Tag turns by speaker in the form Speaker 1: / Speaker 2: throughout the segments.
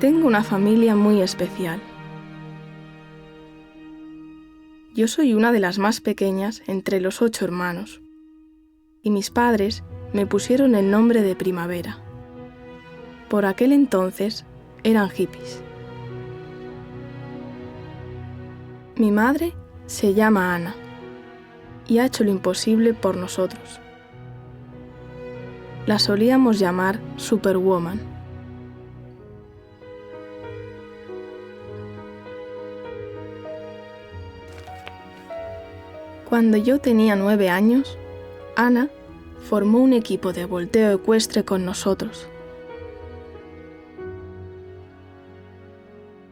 Speaker 1: Tengo una familia muy especial. Yo soy una de las más pequeñas entre los 8 hermanos, y mis padres me pusieron el nombre de Primavera. Por aquel entonces eran hippies. Mi madre se llama Ana y ha hecho lo imposible por nosotros. La solíamos llamar Superwoman. Cuando yo tenía 9 años, Ana formó un equipo de volteo ecuestre con nosotros.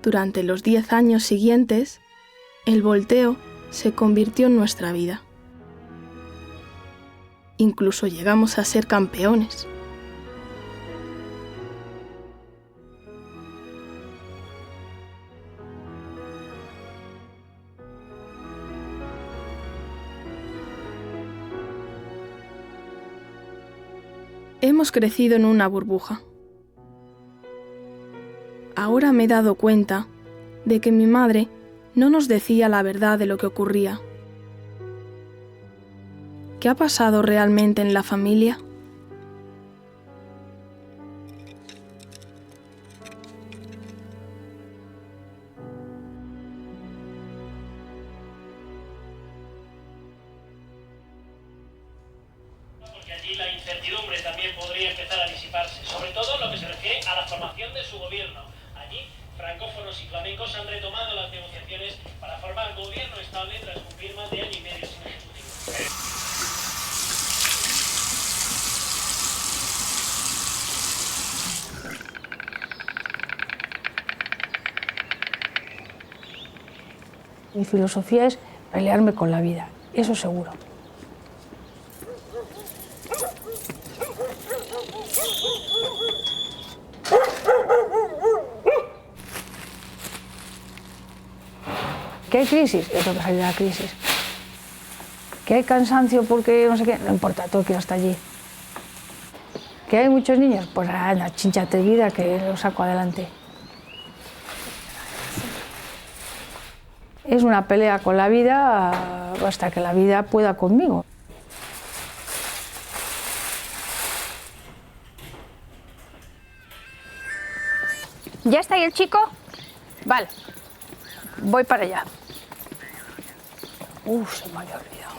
Speaker 1: Durante los 10 años siguientes, el volteo se convirtió en nuestra vida. Incluso llegamos a ser campeones. Hemos crecido en una burbuja. Ahora me he dado cuenta de que mi madre no nos decía la verdad de lo que ocurría. ¿Qué ha pasado realmente en la familia?
Speaker 2: Porque allí la incertidumbre también podría empezar a disiparse, sobre todo en lo que se refiere a la formación de su gobierno. Allí, francófonos y flamencos han retomado las negociaciones para formar gobierno estable tras cumplir más de año y medio sin ejecutivo.
Speaker 3: Mi filosofía es pelearme con la vida, eso seguro. ¿Que hay crisis? Yo tengo que salir de la crisis. ¿Que hay cansancio porque no sé qué? No importa, tengo que ir hasta allí. ¿Que hay muchos niños? Pues anda, chínchate vida que lo saco adelante. Es una pelea con la vida hasta que la vida pueda conmigo.
Speaker 4: ¿Ya está ahí el chico? Vale, voy para allá.
Speaker 3: Se me había olvidado.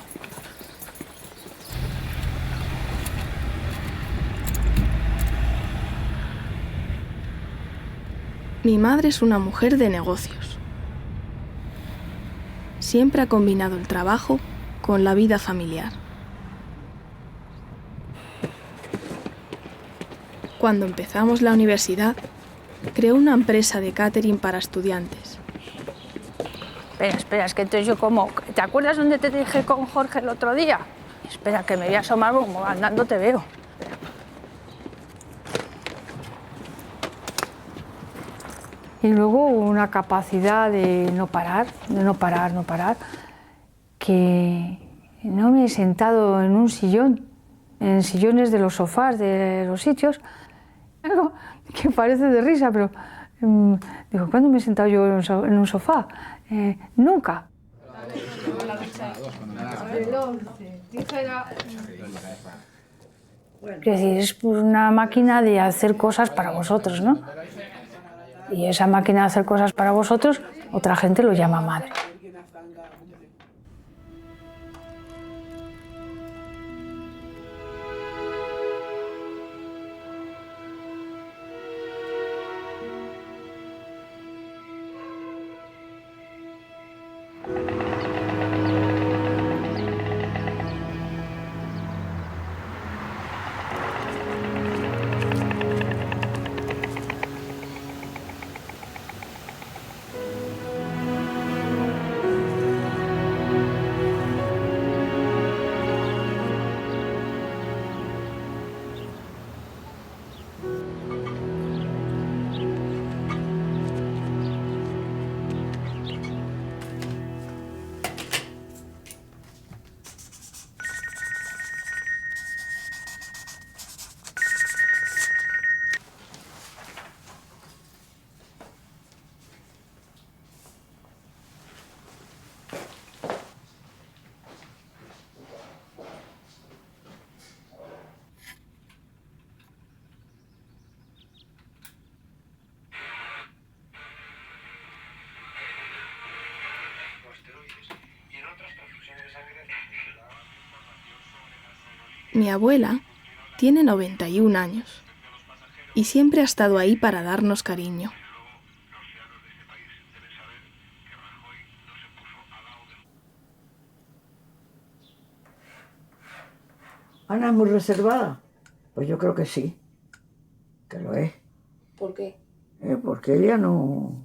Speaker 1: Mi madre es una mujer de negocios. Siempre ha combinado el trabajo con la vida familiar. Cuando empezamos la universidad, creó una empresa de catering para estudiantes.
Speaker 4: Espera, es que entonces yo como... ¿Te acuerdas dónde te dije con Jorge el otro día? Espera, que me voy a asomar, como andando te veo.
Speaker 3: Y luego una capacidad de no parar, que no me he sentado en un sillón, en sillones de los sofás de los sitios, algo que parece de risa, pero digo, ¿cuándo me he sentado yo en un sofá? Nunca. Es decir, es una máquina de hacer cosas para vosotros, ¿no? Y esa máquina de hacer cosas para vosotros, otra gente lo llama madre.
Speaker 1: Mi abuela tiene 91 años y siempre ha estado ahí para darnos cariño.
Speaker 5: ¿Ana es muy reservada? Pues yo creo que sí, que lo es.
Speaker 1: ¿Por qué?
Speaker 5: Porque ella no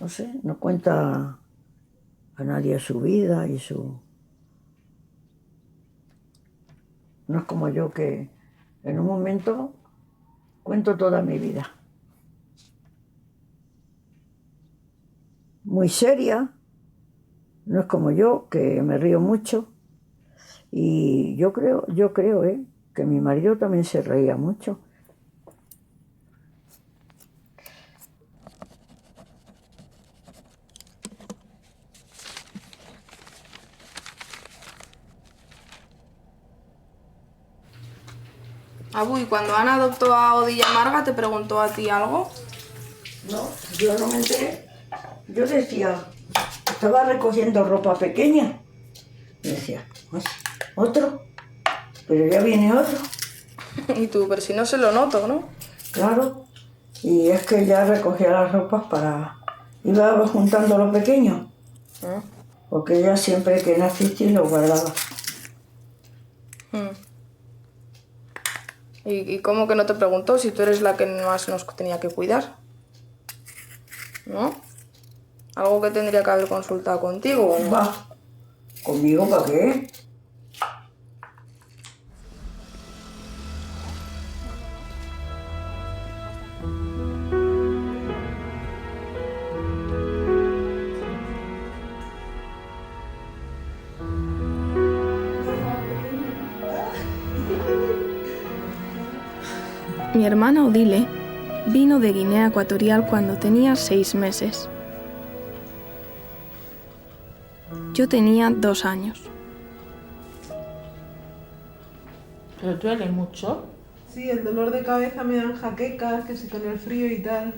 Speaker 5: sé, no cuenta a nadie su vida y su... No es como yo que en un momento cuento toda mi vida. Muy seria, no es como yo, que me río mucho. Y yo creo que mi marido también se reía mucho.
Speaker 1: Abu, ¿y cuando Ana adoptó a Odilla Marga te preguntó a ti algo?
Speaker 5: No, yo no me enteré. Yo decía, estaba recogiendo ropa pequeña. Y decía, pues, otro, pero ya viene otro.
Speaker 1: Y tú, pero si no se lo noto, ¿no?
Speaker 5: Claro, y es que ya recogía las ropas para... Iba juntando lo pequeño, porque ella siempre que naciste lo guardaba.
Speaker 1: ¿Y cómo que no te preguntó si tú eres la que más nos tenía que cuidar? ¿No? Algo que tendría que haber consultado contigo, ¿o no?
Speaker 5: Va, ¿conmigo para qué?
Speaker 1: Mi hermana Odile vino de Guinea Ecuatorial cuando tenía 6 meses. Yo tenía 2 años.
Speaker 6: ¿Pero duele mucho?
Speaker 7: Sí, el dolor de cabeza me dan jaquecas, que si con el frío y tal.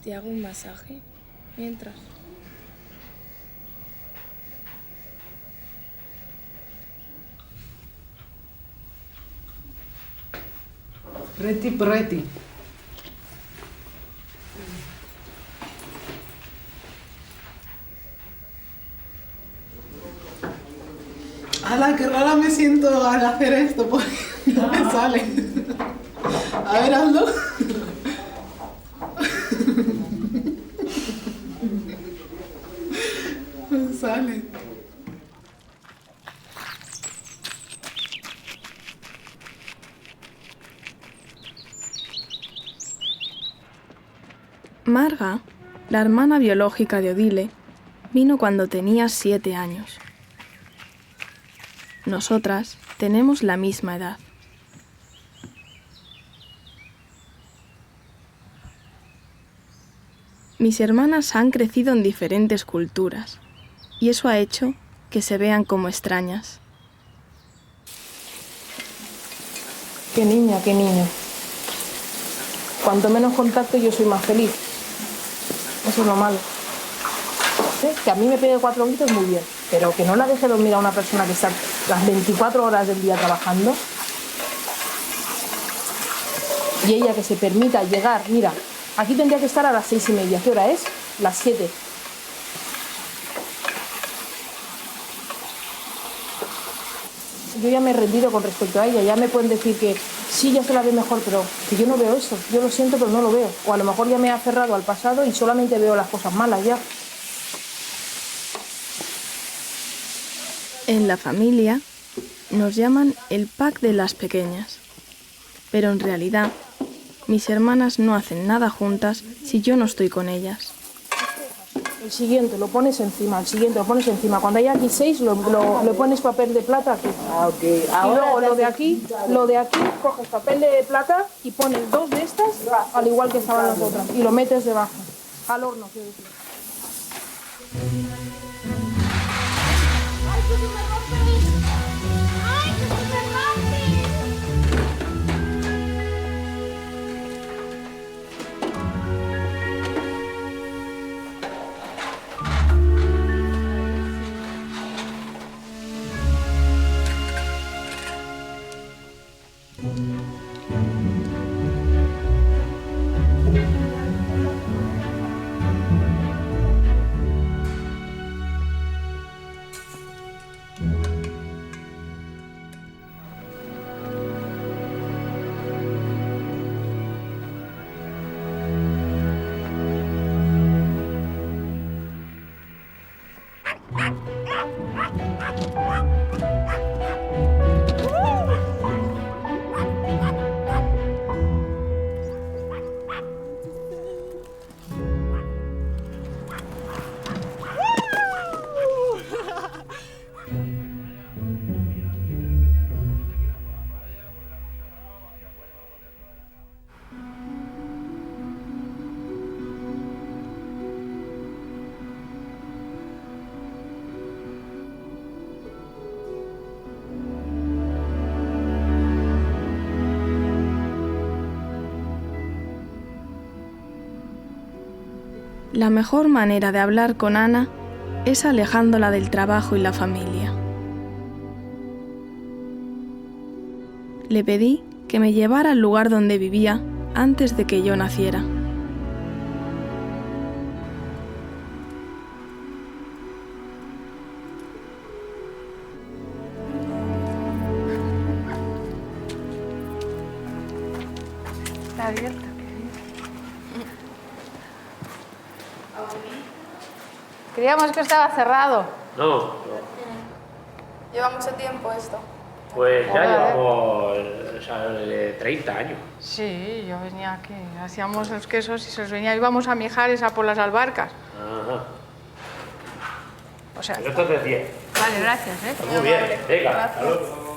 Speaker 1: ¿Te hago un masaje mientras?
Speaker 7: Preti, preti. ¡Hala, qué rara me siento al hacer esto! Porque no me sale. A ver, hazlo. No sale.
Speaker 1: Marga, la hermana biológica de Odile, vino cuando tenía 7 años. Nosotras tenemos la misma edad. Mis hermanas han crecido en diferentes culturas y eso ha hecho que se vean como extrañas.
Speaker 6: Qué niña, qué niño. Cuanto menos contacto yo soy más feliz. Eso es lo malo. Que a mí me pegue 4 gritos muy bien, pero que no la deje dormir a una persona que está las 24 horas del día trabajando. Y ella que se permita llegar, mira, aquí tendría que estar a las 6:30. ¿Qué hora es? Las 7. Yo ya me he rendido con respecto a ella, ya me pueden decir que sí, ya se la ve mejor, pero que yo no veo eso, yo lo siento, pero no lo veo. O a lo mejor ya me he aferrado al pasado y solamente veo las cosas malas ya.
Speaker 1: En la familia nos llaman el pack de las pequeñas, pero en realidad mis hermanas no hacen nada juntas si yo no estoy con ellas.
Speaker 6: El siguiente lo pones encima, el siguiente lo pones encima. Cuando hay aquí 6, lo pones papel de plata aquí.
Speaker 5: Okay.
Speaker 6: Y luego lo de aquí, coges papel de plata y pones 2 de estas, al igual que estaban las otras, y lo metes debajo. Al horno, quiero decir.
Speaker 1: La mejor manera de hablar con Ana es alejándola del trabajo y la familia. Le pedí que me llevara al lugar donde vivía antes de que yo naciera.
Speaker 4: Está abierto. Creíamos que estaba cerrado.
Speaker 8: No,
Speaker 9: ¿Lleva mucho tiempo esto?
Speaker 8: pues ya llevamos 30 años.
Speaker 4: Sí, yo venía aquí. Hacíamos los quesos y se los venía. Íbamos a Mijares a por las albarcas.
Speaker 8: Ajá.
Speaker 4: O sea,
Speaker 8: Pues esto es de 10.
Speaker 4: vale, gracias, ¿eh?
Speaker 8: Muy bien, venga, hasta luego.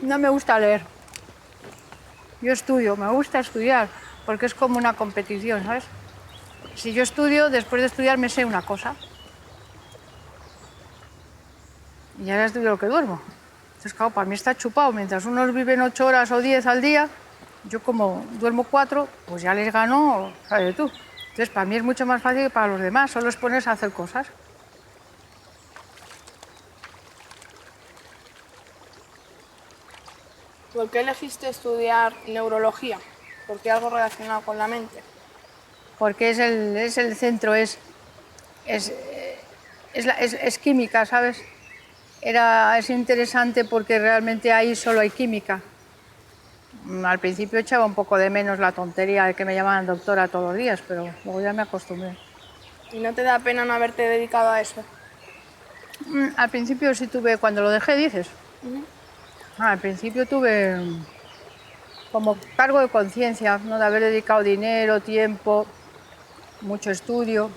Speaker 4: No me gusta leer. Yo estudio, me gusta estudiar, porque es como una competición, ¿sabes? Si yo estudio, después de estudiar me sé una cosa. Y ya es de lo que duermo. Entonces, claro, para mí está chupado. Mientras unos viven 8 horas o 10 al día, yo como duermo 4, pues ya les gano, sabes tú. Entonces, para mí es mucho más fácil que para los demás, solo es ponerse a hacer cosas.
Speaker 9: ¿Por qué elegiste estudiar neurología? ¿Por qué algo relacionado con la mente?
Speaker 4: Porque es el centro, es química, ¿sabes? Es interesante porque realmente ahí solo hay química. Al principio echaba un poco de menos la tontería de que me llamaban doctora todos los días, pero luego ya me acostumbré.
Speaker 9: ¿Y no te da pena no haberte dedicado a eso?
Speaker 4: Al principio sí tuve, cuando lo dejé, dices. Al principio tuve como cargo de conciencia, ¿no? De haber dedicado dinero, tiempo, mucho estudio.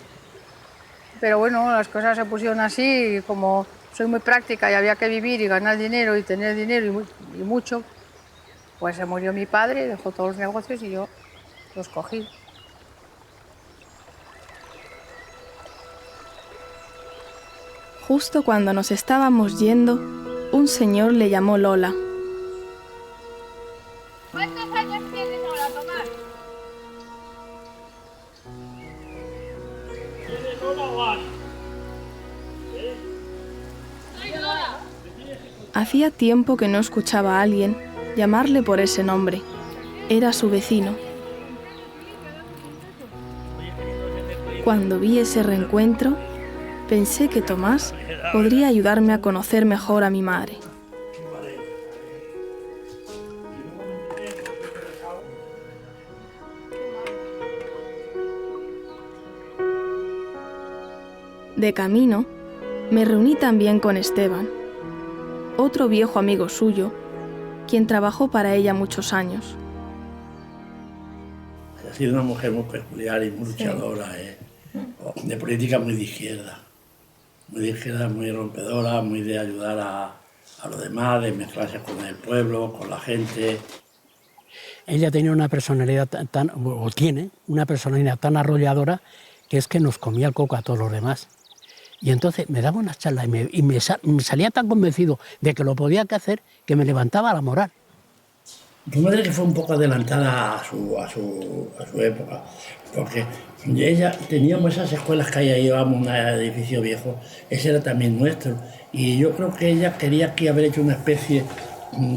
Speaker 4: Pero bueno, las cosas se pusieron así, y como soy muy práctica y había que vivir y ganar dinero y tener dinero y mucho, pues se murió mi padre, dejó todos los negocios y yo los cogí.
Speaker 1: Justo cuando nos estábamos yendo, un señor le llamó Lola.
Speaker 4: ¿Cuántos años tienes ahora, Tomás?
Speaker 2: ¿Tienes Lola o Ana?
Speaker 1: Hacía tiempo que no escuchaba a alguien llamarle por ese nombre. Era su vecino. Cuando vi ese reencuentro, pensé que Tomás podría ayudarme a conocer mejor a mi madre. De camino, me reuní también con Esteban, otro viejo amigo suyo, quien trabajó para ella muchos años.
Speaker 10: Ha sido una mujer muy peculiar y muy luchadora, de política muy de izquierda, muy rompedora, muy de ayudar a los demás, de mezclarse con el pueblo, con la gente.
Speaker 11: Ella tenía una personalidad tiene una personalidad tan arrolladora que es que nos comía el coco a todos los demás. Y entonces me daba unas charlas y me salía tan convencido de que lo podía hacer que me levantaba la moral.
Speaker 10: Tu madre que fue un poco adelantada a su época, porque ella teníamos esas escuelas que ahí llevábamos, un edificio viejo, ese era también nuestro, y yo creo que ella quería aquí haber hecho una especie,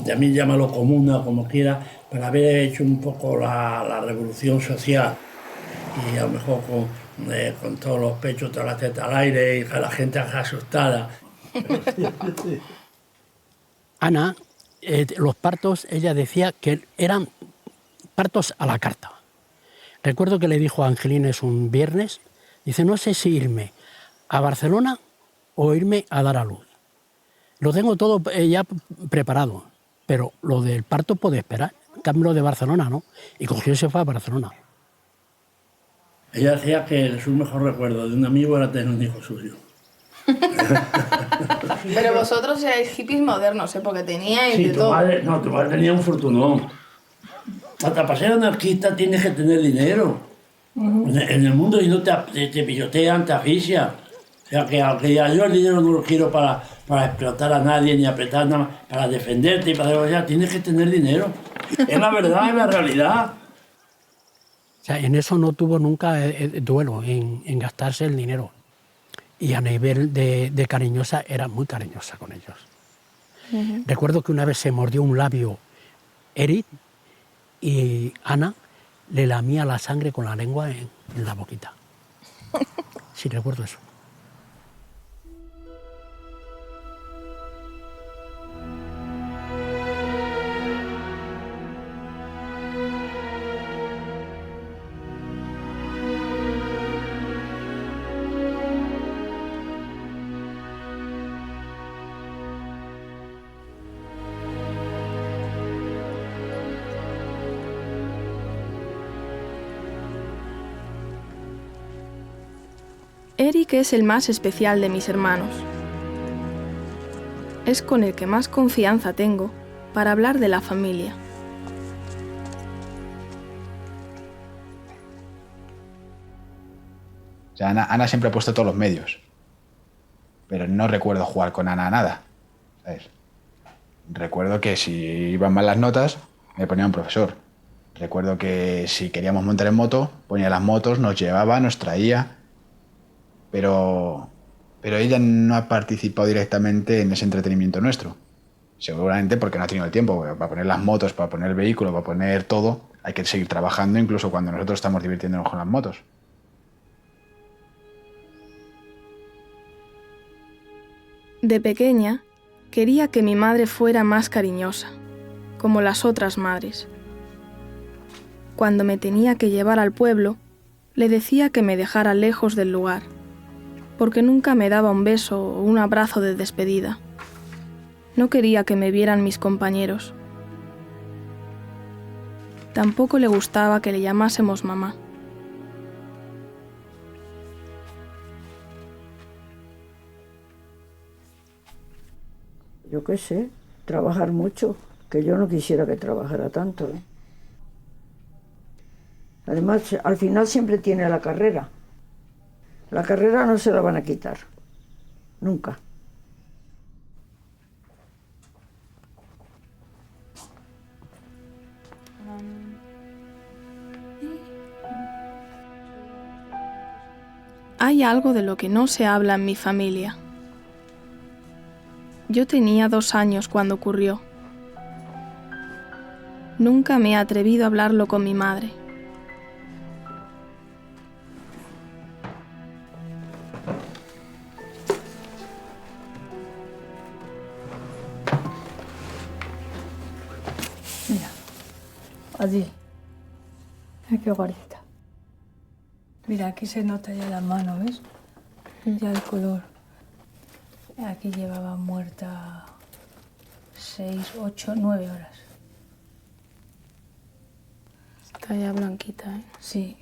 Speaker 10: también llámalo comuna, como quiera, para haber hecho un poco la revolución social, y a lo mejor con todos los pechos, todas las tetas al aire, y la gente asustada.
Speaker 11: Ana, los partos, ella decía que eran partos a la carta. Recuerdo que le dijo a Angelines un viernes, dice, no sé si irme a Barcelona o irme a dar a luz. Lo tengo todo ya preparado, pero lo del parto puede esperar. En cambio, lo de Barcelona no. Y cogió y se fue a Barcelona.
Speaker 10: Ella decía que su mejor recuerdo de un amigo era tener un hijo suyo.
Speaker 9: Pero vosotros erais hippies modernos, ¿eh? Porque teníais
Speaker 10: Sí,
Speaker 9: de todo.
Speaker 10: tu madre tenía un fortunón. Hasta para ser anarquista tienes que tener dinero. En el mundo, y no te pillotean, te asfixian. O sea, que aunque yo el dinero no lo quiero para explotar a nadie, ni apretar nada más, para defenderte y para hacer cosas, tienes que tener dinero. Es la verdad, es la realidad.
Speaker 11: O sea, en eso no tuvo nunca duelo, en gastarse el dinero. Y a nivel de cariñosa, era muy cariñosa con ellos. Recuerdo que una vez se mordió un labio Eric y Ana le lamía la sangre con la lengua en la boquita. Sí, recuerdo eso.
Speaker 1: Eric es el más especial de mis hermanos. Es con el que más confianza tengo para hablar de la familia.
Speaker 12: O sea, Ana siempre ha puesto todos los medios, pero no recuerdo jugar con Ana a nada, ¿sabes? Recuerdo que si iban mal las notas, me ponía un profesor. Recuerdo que si queríamos montar en moto, ponía las motos, nos llevaba, nos traía. Pero ella no ha participado directamente en ese entretenimiento nuestro. Seguramente porque no ha tenido el tiempo. Para poner las motos, para poner el vehículo, para poner todo, hay que seguir trabajando incluso cuando nosotros estamos divirtiéndonos con las motos.
Speaker 1: De pequeña, quería que mi madre fuera más cariñosa, como las otras madres. Cuando me tenía que llevar al pueblo, le decía que me dejara lejos del lugar, porque nunca me daba un beso o un abrazo de despedida. No quería que me vieran mis compañeros. Tampoco le gustaba que le llamásemos mamá.
Speaker 5: Yo qué sé, trabajar mucho, que yo no quisiera que trabajara tanto, ¿eh? Además, al final siempre tiene la carrera. La carrera no se la van a quitar, nunca.
Speaker 1: Hay algo de lo que no se habla en mi familia. Yo tenía 2 años cuando ocurrió. Nunca me he atrevido a hablarlo con mi madre.
Speaker 3: Mira, allí. Mira qué gordita. Mira, aquí se nota ya la mano, ¿ves? Ya el color. Aquí llevaba muerta 6, 8, 9 horas.
Speaker 1: Está ya blanquita, ¿eh?
Speaker 3: Sí.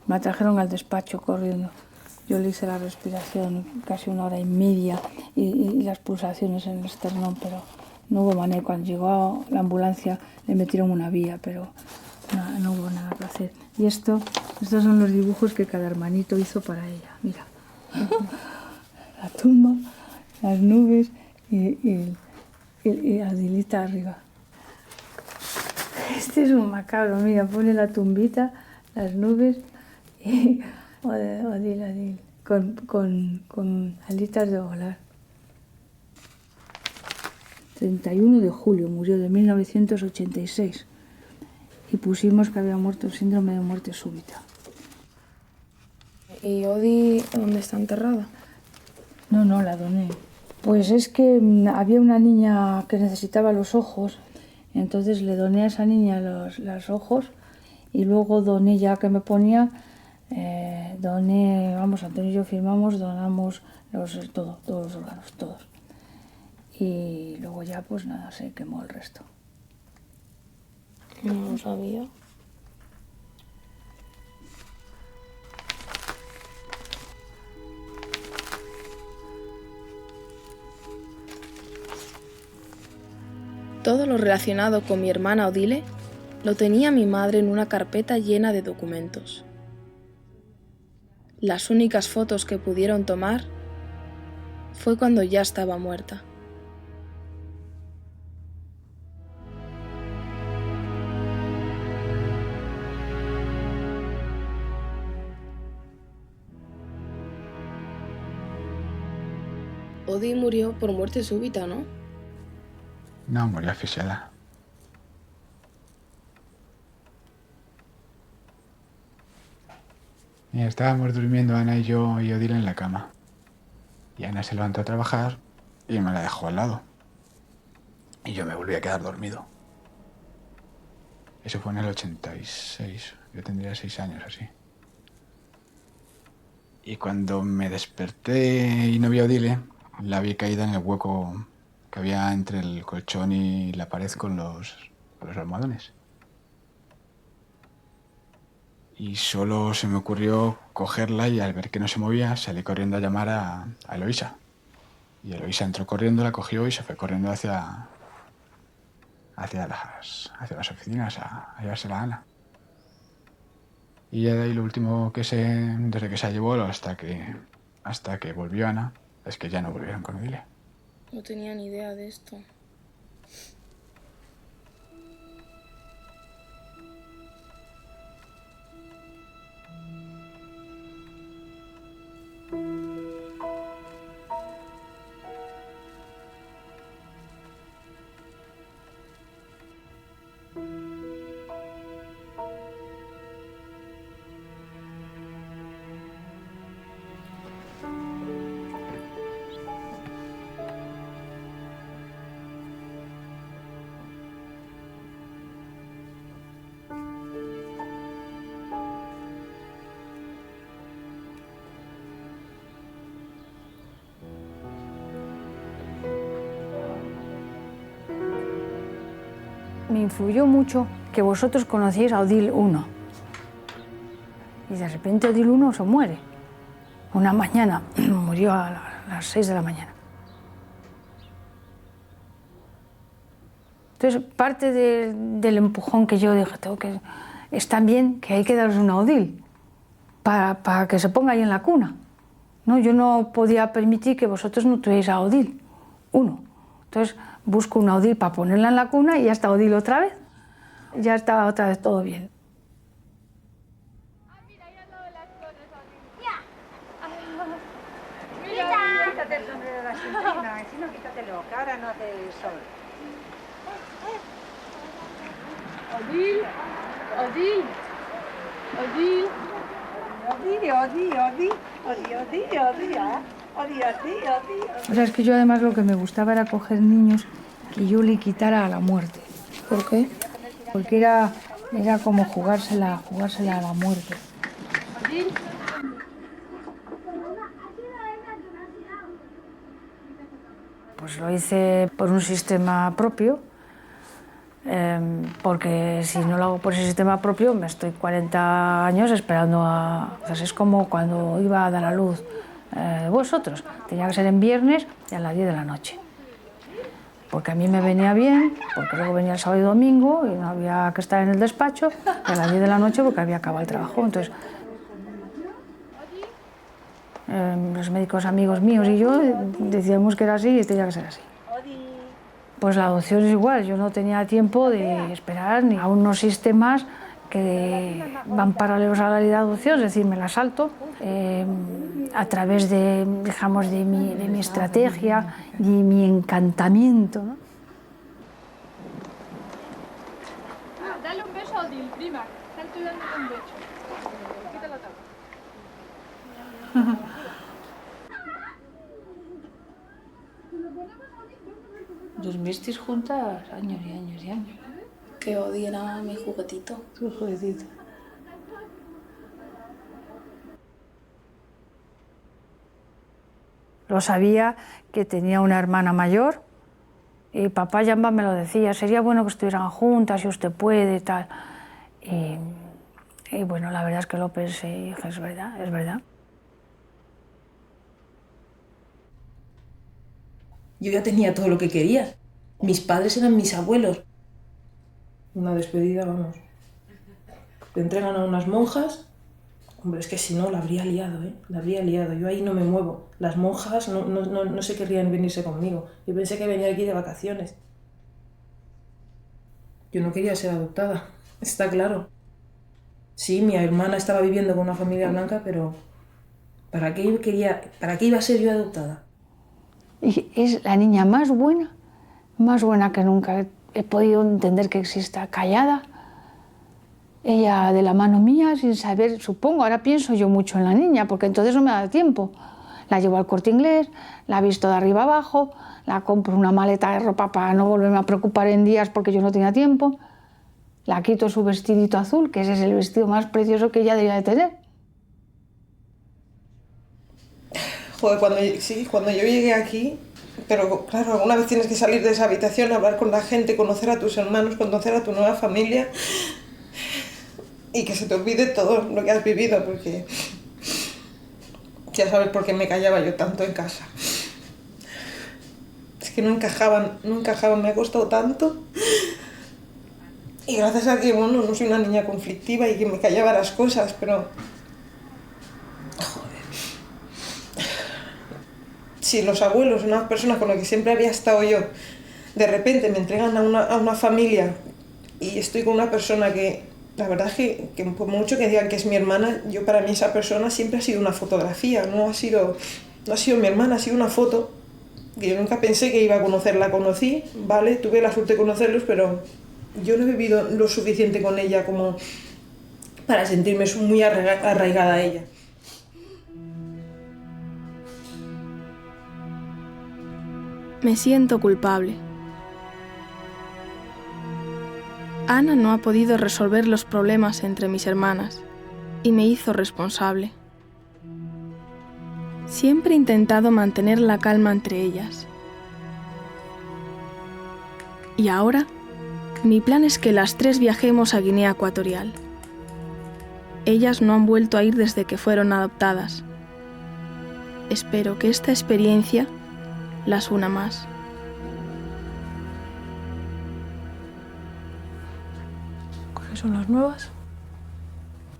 Speaker 3: Me trajeron al despacho corriendo. Yo le hice la respiración casi 1 hora y media y las pulsaciones en el esternón, pero no hubo manera. Cuando llegó la ambulancia le metieron una vía, pero no hubo nada que hacer. Y estos son los dibujos que cada hermanito hizo para ella. Mira, la tumba, las nubes y Adilita arriba. Este es un macabro, mira, pone la tumbita, las nubes y Adil, con alitas de volar. 31 de julio, murió de 1986. Y pusimos que había muerto el síndrome de muerte súbita.
Speaker 1: ¿Y Odi dónde está enterrada?
Speaker 3: No, la doné. Pues es que había una niña que necesitaba los ojos, entonces le doné a esa niña los ojos y luego doné, ya que me ponía, Antonio y yo firmamos, donamos todos los órganos, todos. Y luego ya pues nada, se quemó el resto.
Speaker 1: No lo sabía. Todo lo relacionado con mi hermana Odile Lo tenía mi madre en una carpeta llena de documentos. Las únicas fotos que pudieron tomar fue cuando ya estaba muerta. Odi murió por muerte súbita, ¿no?
Speaker 12: No, murió asfixiada. Y estábamos durmiendo Ana y yo y Odile en la cama. Y Ana se levantó a trabajar y me la dejó al lado. Y yo me volví a quedar dormido. Eso fue en el 86. Yo tendría 6 años así. Y cuando me desperté y no vi a Odile, la vi caída en el hueco que había entre el colchón y la pared con los almohadones. Y solo se me ocurrió cogerla y al ver que no se movía, salí corriendo a llamar a Eloisa. Y Eloisa entró corriendo, la cogió y se fue corriendo hacia las oficinas a llevársela a Ana. Y ya de ahí lo último que sé, desde que se la llevó hasta que volvió Ana, es que ya no volvieron con Odile.
Speaker 1: No tenía ni idea de esto.
Speaker 3: Me influyó mucho que vosotros conocíais a Odile 1. Y de repente Odile 1 se muere. Una mañana, murió a las 6 de la mañana. Entonces, parte del empujón que yo dije, es también que hay que daros una Odile para que se ponga ahí en la cuna. ¿No? Yo no podía permitir que vosotros no tuvierais a Odile 1. Entonces, busco una Odile para ponerla en la cuna y ya está Odile otra vez. Ya está otra vez todo bien.
Speaker 13: Quítate el sombrero de la chilindrina, si no quítatelo, que ahora no hace sol.
Speaker 4: Odile, Odile, Odile.
Speaker 3: O sea, es que yo además lo que me gustaba era coger niños que yo le quitara a la muerte.
Speaker 1: ¿Por qué?
Speaker 3: Porque era como jugársela a la muerte. Pues lo hice por un sistema propio, porque si no lo hago por ese sistema propio me estoy 40 años esperando a... O sea, es como cuando iba a dar a luz vosotros. Tenía que ser en viernes y a las 10 de la noche. Porque a mí me venía bien, porque luego venía el sábado y domingo y no había que estar en el despacho, y a las 10 de la noche porque había acabado el trabajo. Entonces, los médicos amigos míos y yo decíamos que era así y tenía que ser así. Pues la adopción es igual, yo no tenía tiempo de esperar ni a unos sistemas que van paralelos a la ley de adopción, es decir, me la salto a través de, digamos, de mi estrategia, de mi encantamiento, ¿no?
Speaker 9: Dale un beso a Odile, prima. Salto y dándole un beso. Quita la tapa.
Speaker 3: Dormisteis juntas años y años y años.
Speaker 1: Que Odile era mi juguetito.
Speaker 3: Tu juguetito. Lo sabía que tenía una hermana mayor y papá Jamba me lo decía, sería bueno que estuvieran juntas si usted puede, tal. Y bueno, la verdad es que lo pensé y dije, es verdad, es verdad.
Speaker 6: Yo ya tenía todo lo que quería. Mis padres eran mis abuelos. Una despedida, vamos. Te entregan a unas monjas. Hombre, es que si no, la habría liado, ¿eh? La habría liado. Yo ahí no me muevo. Las monjas no se querrían venirse conmigo. Yo pensé que venía aquí de vacaciones. Yo no quería ser adoptada, está claro. Sí, mi hermana estaba viviendo con una familia blanca, pero ¿para qué iba a ser yo adoptada?
Speaker 3: Y es la niña más buena que nunca he podido entender que exista, callada. Ella de la mano mía, sin saber, supongo, ahora pienso yo mucho en la niña, porque entonces no me da tiempo. La llevo al Corte Inglés, la visto de arriba abajo, la compro una maleta de ropa para no volverme a preocupar en días porque yo no tenía tiempo. La quito su vestidito azul, que ese es el vestido más precioso que ella debía de tener.
Speaker 7: Joder, cuando yo llegué aquí, pero claro, alguna vez tienes que salir de esa habitación, hablar con la gente, conocer a tus hermanos, conocer a tu nueva familia y que se te olvide todo lo que has vivido, porque ya sabes por qué me callaba yo tanto en casa. Es que no encajaban, me ha costado tanto. Y gracias a que, bueno, no soy una niña conflictiva y que me callaba las cosas, pero... Joder. Si los abuelos, unas personas con las que siempre había estado yo, de repente me entregan a una familia y estoy con una persona que, la verdad es que por mucho que digan que es mi hermana, yo para mí esa persona siempre ha sido una fotografía, no ha sido mi hermana, ha sido una foto que yo nunca pensé que iba a conocer. La conocí, vale, tuve la suerte de conocerlos, pero yo no he vivido lo suficiente con ella como para sentirme muy arraigada a ella.
Speaker 1: Me siento culpable. Ana no ha podido resolver los problemas entre mis hermanas y me hizo responsable. Siempre he intentado mantener la calma entre ellas. Y ahora, mi plan es que las tres viajemos a Guinea Ecuatorial. Ellas no han vuelto a ir desde que fueron adoptadas. Espero que esta experiencia las una más.
Speaker 6: ¿Cuáles son las nuevas?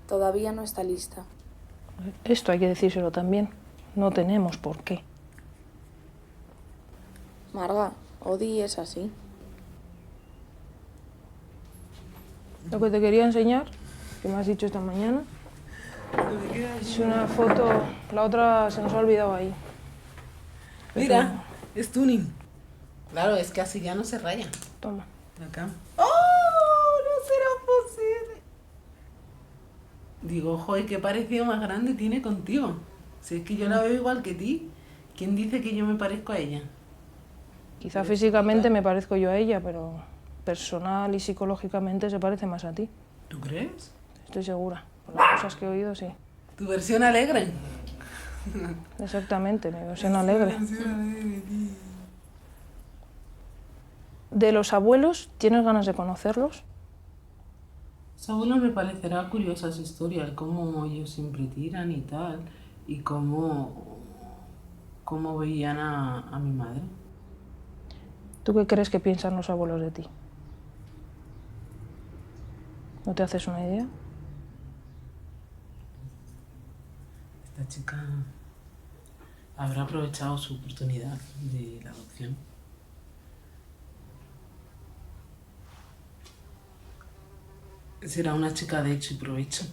Speaker 1: Todavía no está lista.
Speaker 6: Esto hay que decírselo también. No tenemos por qué.
Speaker 1: Marga, Odi es así.
Speaker 6: Lo que te quería enseñar, que me has dicho esta mañana, es una foto, la otra se nos ha olvidado ahí.
Speaker 7: Mira, es tuning. Claro, es que así ya no se raya.
Speaker 6: Toma.
Speaker 7: Acá. ¡Oh! No será posible. Digo, joder, qué parecido más grande tiene contigo. Si es que yo la veo igual que ti. ¿Quién dice que yo me parezco a ella?
Speaker 6: Quizá físicamente me parezco yo a ella, pero personal y psicológicamente se parece más a ti.
Speaker 7: ¿Tú crees?
Speaker 6: Estoy segura. Por las cosas que he oído, sí.
Speaker 7: ¿Tu versión alegre?
Speaker 6: Exactamente, mi versión alegre. De los abuelos, ¿tienes ganas de conocerlos?
Speaker 7: Los abuelos me parecerá curiosa su historia, el cómo ellos siempre tiran y tal, y cómo veían a mi madre.
Speaker 6: ¿Tú qué crees que piensan los abuelos de ti? ¿No te haces una idea?
Speaker 7: Esta chica habrá aprovechado su oportunidad de la adopción. Será una chica de hecho y provecho.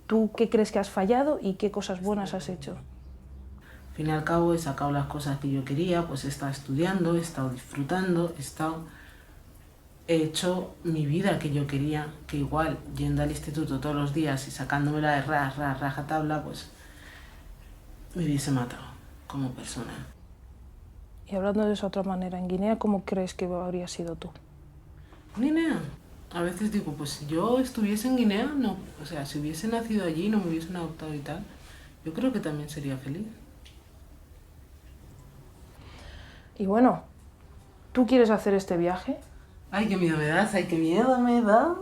Speaker 6: ¿Tú qué crees que has fallado y qué cosas buenas has hecho?
Speaker 7: Al fin y al cabo he sacado las cosas que yo quería, pues he estado estudiando, he estado disfrutando, he hecho mi vida que yo quería, que igual yendo al instituto todos los días y sacándomela de rajatabla, pues me hubiese matado como persona.
Speaker 6: Y hablando de esa otra manera, en Guinea, ¿cómo crees que habría sido tú?
Speaker 7: Guinea. A veces digo, pues si yo estuviese en Guinea, no, o sea, si hubiese nacido allí y no me hubiesen adoptado y tal, yo creo que también sería feliz.
Speaker 6: Y bueno, ¿tú quieres hacer este viaje?
Speaker 7: Ay, qué miedo me das, ay, qué miedo me da.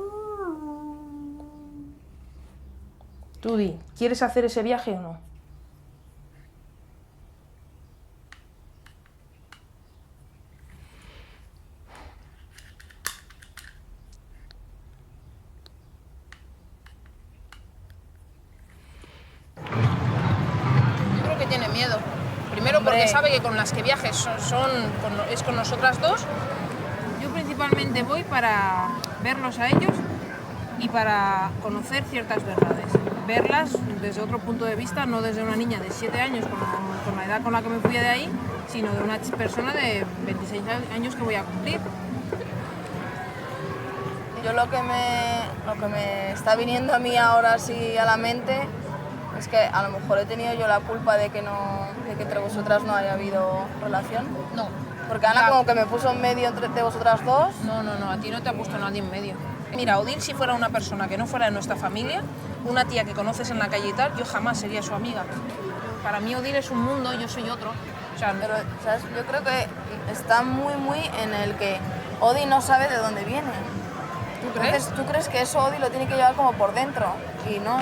Speaker 6: Tú di, ¿quieres hacer ese viaje o no? Primero porque sabe que con las que viajes es con nosotras dos. Yo principalmente voy para verlos a ellos y para conocer ciertas verdades. Verlas desde otro punto de vista, no desde una niña de 7 años con la edad con la que me fui de ahí, sino de una persona de 26 años que voy a cumplir.
Speaker 14: Yo lo que me está viniendo a mí ahora sí a la mente es que a lo mejor he tenido yo la culpa de que entre vosotras no haya habido relación.
Speaker 6: No.
Speaker 14: Porque Ana como que me puso en medio de vosotras dos.
Speaker 6: No, a ti no te ha puesto nadie en medio. Mira, Odil si fuera una persona que no fuera de nuestra familia, una tía que conoces en la calle y tal, yo jamás sería su amiga. Para mí Odil es un mundo, yo soy otro. O sea,
Speaker 14: pero, ¿sabes? Yo creo que está muy en el que Odil no sabe de dónde viene.
Speaker 6: ¿Tú crees?
Speaker 14: Entonces, ¿tú crees que eso Odil lo tiene que llevar como por dentro? Y no.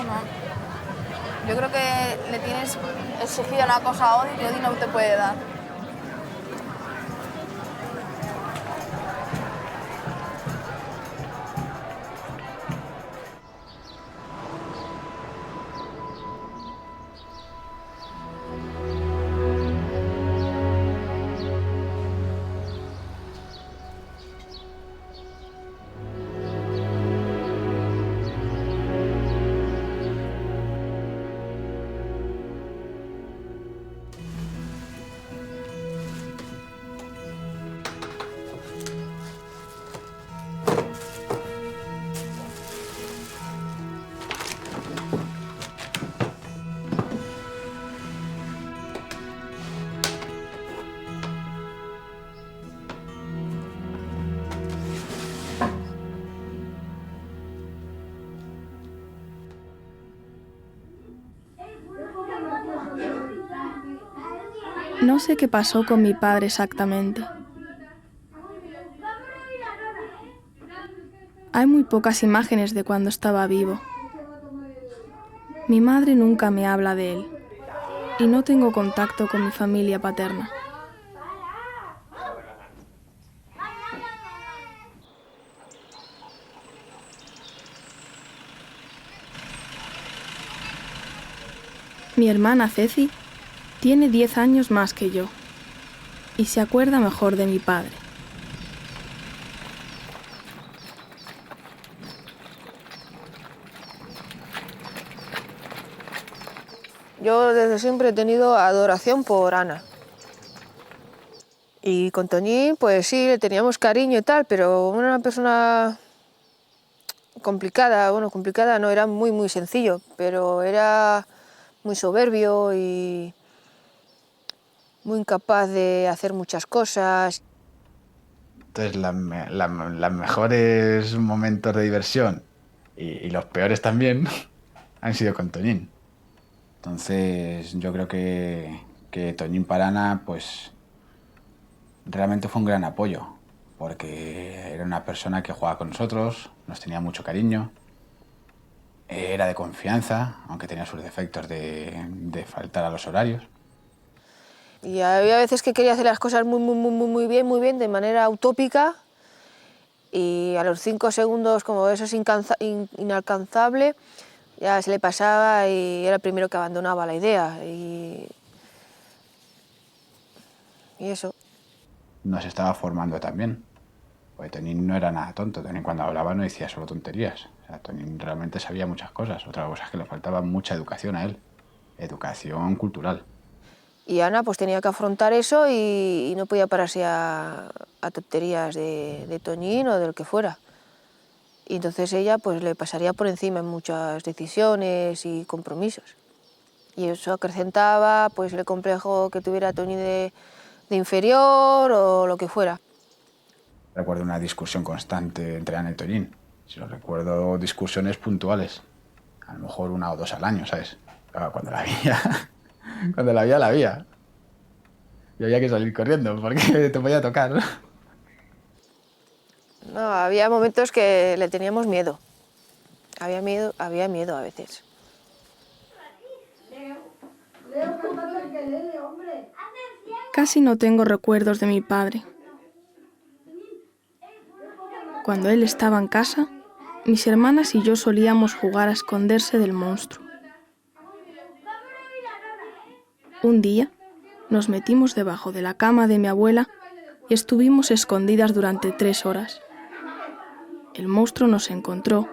Speaker 14: Yo creo que le tienes exigida una cosa a Odil y Odil no te puede dar.
Speaker 1: No sé qué pasó con mi padre exactamente. Hay muy pocas imágenes de cuando estaba vivo. Mi madre nunca me habla de él y no tengo contacto con mi familia paterna. Mi hermana Ceci tiene 10 años más que yo y se acuerda mejor de mi padre.
Speaker 6: Yo desde siempre he tenido adoración por Ana. Y con Toñín, pues sí, le teníamos cariño y tal, pero era una persona complicada. Bueno, complicada no, era muy sencillo, pero era muy soberbio y muy incapaz de hacer muchas cosas.
Speaker 12: Entonces, los mejores momentos de diversión y los peores también han sido con Toñín. Entonces, yo creo que Toñín para Ana, pues, realmente fue un gran apoyo, porque era una persona que jugaba con nosotros, nos tenía mucho cariño, era de confianza, aunque tenía sus defectos de faltar a los horarios.
Speaker 6: Y había veces que quería hacer las cosas muy bien, de manera utópica, y a los 5 segundos, como eso es inalcanzable, ya se le pasaba y era el primero que abandonaba la idea. Y eso.
Speaker 12: Nos estaba formando también, porque Toñín no era nada tonto. Toñín cuando hablaba no decía solo tonterías. O sea, Toñín realmente sabía muchas cosas. Otra cosa es que le faltaba mucha educación a él, educación cultural.
Speaker 6: Y Ana pues tenía que afrontar eso y no podía pararse a tonterías de Toñín o del que fuera. Y entonces ella pues le pasaría por encima en muchas decisiones y compromisos. Y eso acrecentaba pues el complejo que tuviera Toñín de inferior o lo que fuera.
Speaker 12: Recuerdo una discusión constante entre Ana y Toñín. Si lo recuerdo, discusiones puntuales. A lo mejor 1 o 2 al año, ¿sabes? Pero cuando la veía, la veía. Y había que salir corriendo porque te podía tocar.
Speaker 6: No, había momentos que le teníamos miedo. Había miedo a veces.
Speaker 1: Casi no tengo recuerdos de mi padre. Cuando él estaba en casa, mis hermanas y yo solíamos jugar a esconderse del monstruo. Un día, nos metimos debajo de la cama de mi abuela y estuvimos escondidas durante 3 horas. El monstruo nos encontró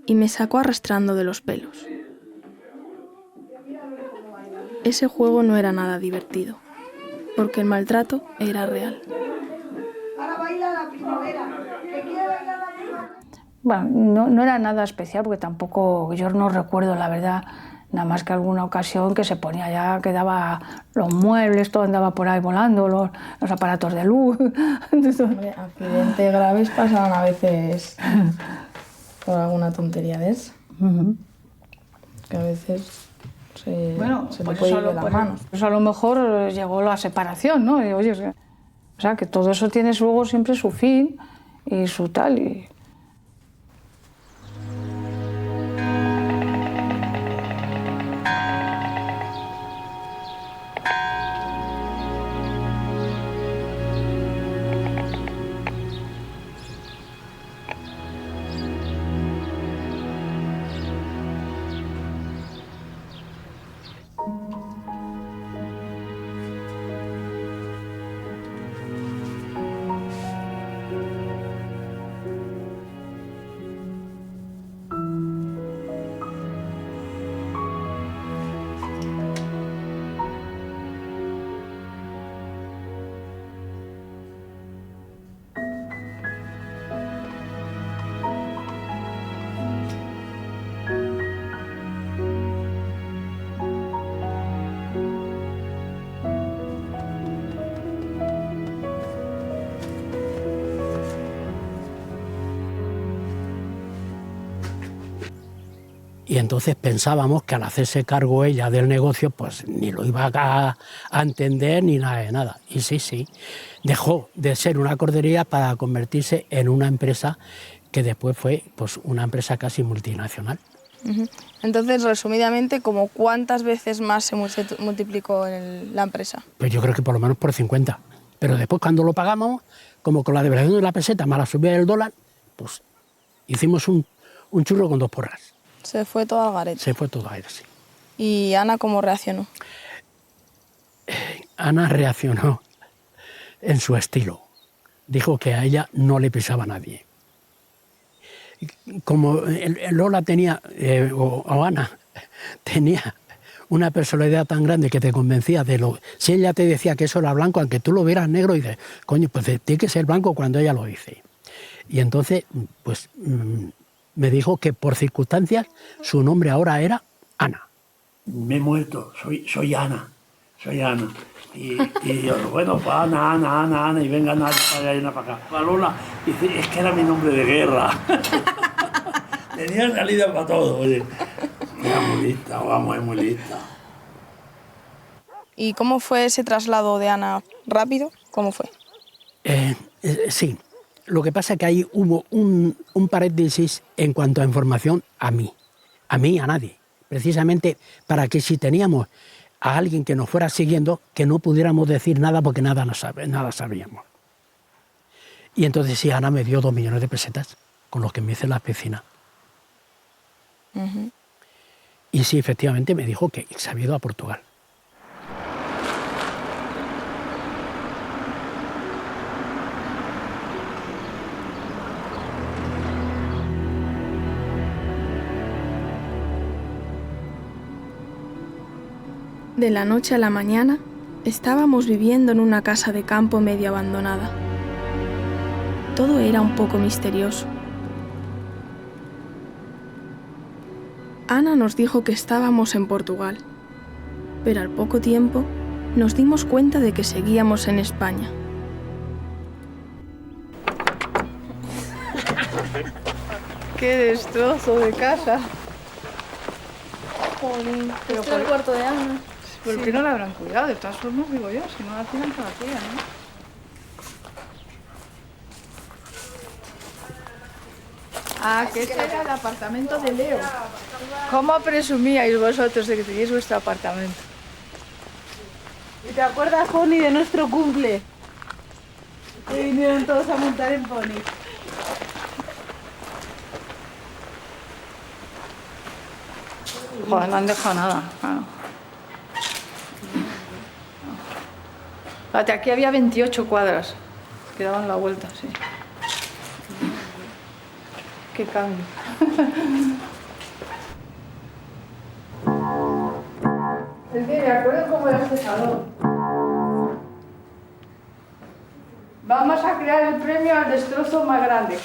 Speaker 1: y me sacó arrastrando de los pelos. Ese juego no era nada divertido, porque el maltrato era real.
Speaker 5: Ahora baila la primavera. ¿Que quiere bailar la primavera?
Speaker 3: Bueno, no era nada especial porque tampoco, yo no recuerdo la verdad, nada más que alguna ocasión que se ponía ya, que daba los muebles, todo andaba por ahí volando, los aparatos de luz.
Speaker 1: Hombre, accidentes graves pasaban a veces por alguna tontería de eso. Que a veces se le puede ir de las manos.
Speaker 3: Pues a lo mejor llegó la separación, ¿no? Y, oye, o sea, que todo eso tiene luego siempre su fin y su tal. Y...
Speaker 11: Y entonces pensábamos que al hacerse cargo ella del negocio, pues ni lo iba a entender ni nada de nada. Y sí, dejó de ser una cordería para convertirse en una empresa que después fue pues, una empresa casi multinacional.
Speaker 14: Entonces, resumidamente, ¿como cuántas veces más se multiplicó la empresa?
Speaker 11: Pues yo creo que por lo menos por 50. Pero después cuando lo pagamos, como con la devaluación de la peseta más la subida del dólar, pues hicimos un churro con 2 porras.
Speaker 14: Se fue todo al garete.
Speaker 11: Se fue todo al garete, sí.
Speaker 14: ¿Y Ana cómo reaccionó?
Speaker 11: Ana reaccionó en su estilo. Dijo que a ella no le pisaba a nadie. Como Lola tenía, o Ana, tenía una personalidad tan grande que te convencía de lo... Si ella te decía que eso era blanco, aunque tú lo vieras negro, y dices, coño, pues tiene que ser blanco cuando ella lo dice. Y entonces, pues... me dijo que por circunstancias su nombre ahora era Ana.
Speaker 10: Me he muerto, soy Ana, Y yo, bueno, pues Ana, y venga Ana para allá y Ana para acá. Lola dice, es que era mi nombre de guerra. Tenía salida para todo, oye. Era muy lista, vamos, es muy lista.
Speaker 14: ¿Y cómo fue ese traslado de Ana? ¿Rápido? ¿Cómo fue?
Speaker 11: Sí. Lo que pasa es que ahí hubo un paréntesis en cuanto a información a mí, a nadie. Precisamente para que si teníamos a alguien que nos fuera siguiendo, que no pudiéramos decir nada porque nada sabíamos. Y entonces sí, Ana me dio 2 millones de pesetas con los que me hice la piscina. Y sí, efectivamente me dijo que se había ido a Portugal.
Speaker 1: De la noche a la mañana, estábamos viviendo en una casa de campo medio abandonada. Todo era un poco misterioso. Ana nos dijo que estábamos en Portugal, pero al poco tiempo nos dimos cuenta de que seguíamos en España.
Speaker 4: ¡Qué destrozo de casa!
Speaker 14: Jolín, este es el cuarto de Ana.
Speaker 4: ¿Por qué no la habrán cuidado? De todas formas, digo yo, si no la tiran, que la cuidan, ¿no? Ah, que este era el apartamento de Leo. ¿Cómo presumíais vosotros de que teníais vuestro apartamento?
Speaker 6: ¿Y te acuerdas, Pony, de nuestro cumple? Que vinieron todos a montar en Pony.
Speaker 4: Joder, no han dejado nada, claro. Fíjate, aquí había 28 cuadras que daban la vuelta, sí. Qué cambio. Es que me acuerdo cómo era este salón. Vamos a crear el premio al destrozo más grande.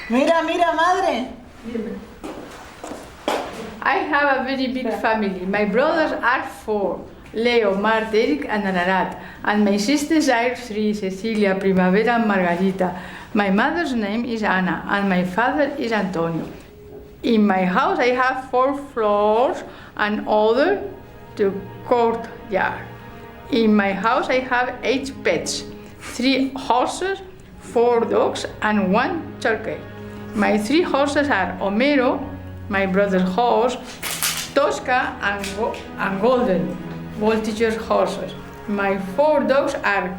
Speaker 15: Mira, mira, madre.
Speaker 4: I have a very big family. My brothers are 4. Leo, Mart, Eric and Anarat. And my sisters are 3, Cecilia, Primavera and Margarita. My mother's name is Ana and my father is Antonio. In my house I have 4 floors and other the courtyard. In my house I have 8 pets, 3 horses, 4 dogs and 1 turkey. My 3 horses are Homero, my brother's horse, Tosca and Golden, Voltiger's horses. My 4 dogs are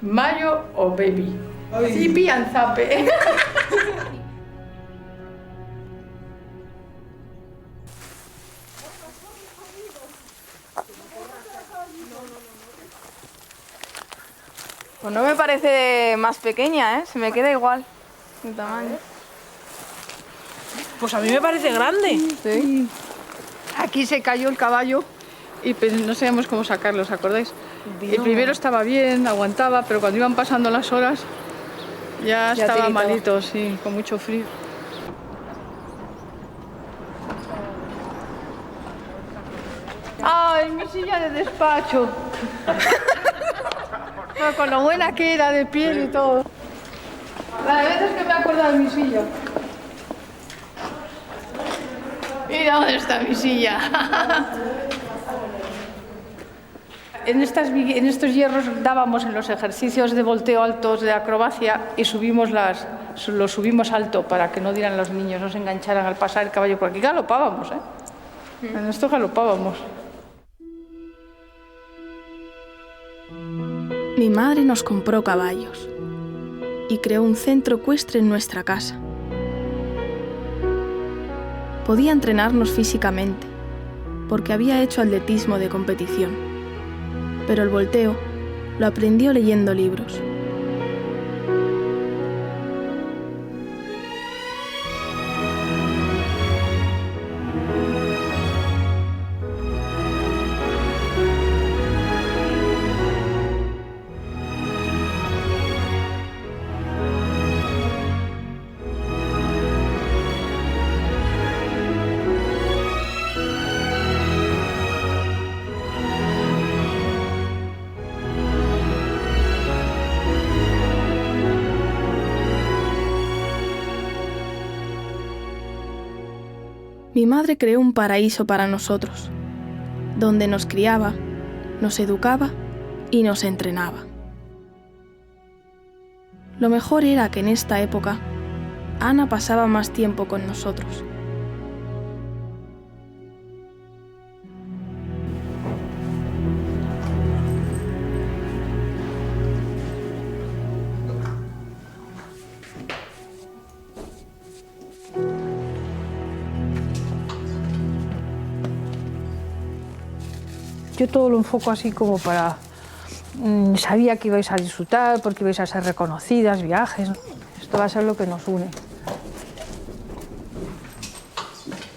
Speaker 4: Mayo or Baby, Zippy and Zappe.
Speaker 14: Pues no me parece más pequeña, ¿eh? Se me queda igual el tamaño.
Speaker 6: Pues a mí me parece grande.
Speaker 4: Sí. Aquí se cayó el caballo y no sabíamos cómo sacarlo, ¿os acordáis? El primero estaba bien, aguantaba, pero cuando iban pasando las horas ya estaba
Speaker 14: tiritaba.
Speaker 4: malito, sí, con mucho frío. ¡Ay, mi silla de despacho! No, con lo buena que era de piel y todo. Las veces que me he acordado de mi silla. Mira dónde está mi silla. En estos hierros dábamos en los ejercicios de volteo altos de acrobacia y lo subimos alto para que no dieran los niños, no se engancharan al pasar el caballo por aquí. Galopábamos, ¿eh? En esto galopábamos.
Speaker 1: Mi madre nos compró caballos y creó un centro ecuestre en nuestra casa. Podía entrenarnos físicamente, porque había hecho atletismo de competición, pero el volteo lo aprendió leyendo libros. Mi madre creó un paraíso para nosotros, donde nos criaba, nos educaba y nos entrenaba. Lo mejor era que en esta época, Ana pasaba más tiempo con nosotros.
Speaker 3: Yo todo lo enfoco así como para... sabía que ibais a disfrutar, porque ibais a ser reconocidas, viajes. Esto va a ser lo que nos une.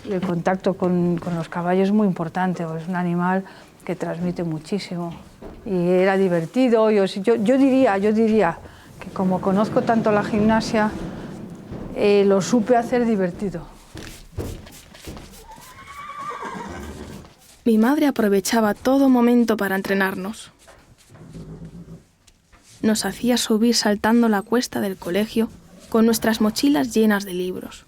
Speaker 3: El contacto con los caballos es muy importante, porque es un animal que transmite muchísimo. Y era divertido. Yo diría que como conozco tanto la gimnasia, lo supe hacer divertido.
Speaker 1: Mi madre aprovechaba todo momento para entrenarnos. Nos hacía subir saltando la cuesta del colegio con nuestras mochilas llenas de libros.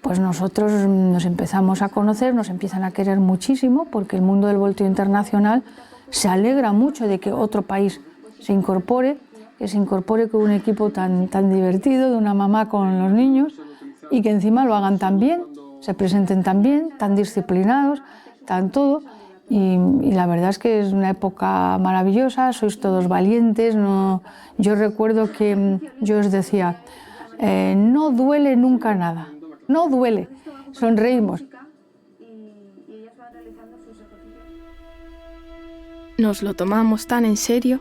Speaker 3: Pues nosotros nos empezamos a conocer, nos empiezan a querer muchísimo, porque el mundo del volteo internacional se alegra mucho de que otro país se incorpore, que se incorpore con un equipo tan divertido, de una mamá con los niños, y que encima lo hagan tan bien, se presenten tan bien, tan disciplinados, tan todo, Y la verdad es que es una época maravillosa, sois todos valientes. No, yo recuerdo que yo os decía, no duele nunca nada, no duele, sonreímos.
Speaker 1: Nos lo tomamos tan en serio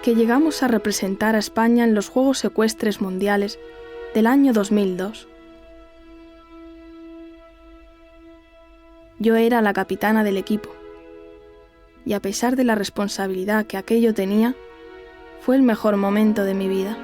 Speaker 1: que llegamos a representar a España en los Juegos Ecuestres Mundiales del año 2002. Yo era la capitana del equipo, y a pesar de la responsabilidad que aquello tenía, fue el mejor momento de mi vida.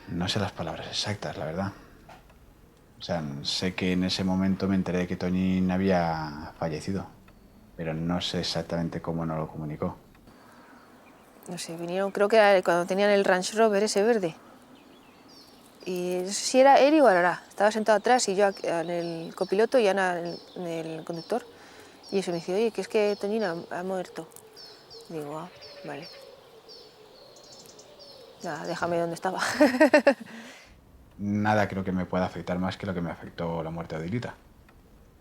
Speaker 12: No sé las palabras exactas, la verdad. O sea, sé que en ese momento me enteré de que Toñín había fallecido, pero no sé exactamente cómo nos lo comunicó.
Speaker 6: No sé, vinieron, creo que era cuando tenían el Range Rover ese verde. Y no sé si era él o Arará. Estaba sentado atrás y yo en el copiloto y Ana en el conductor. Y eso me dice, oye, que es que Toñín ha muerto. Y digo, ah, vale. Nada, déjame donde estaba.
Speaker 12: Nada creo que me pueda afectar más que lo que me afectó la muerte de Odilita.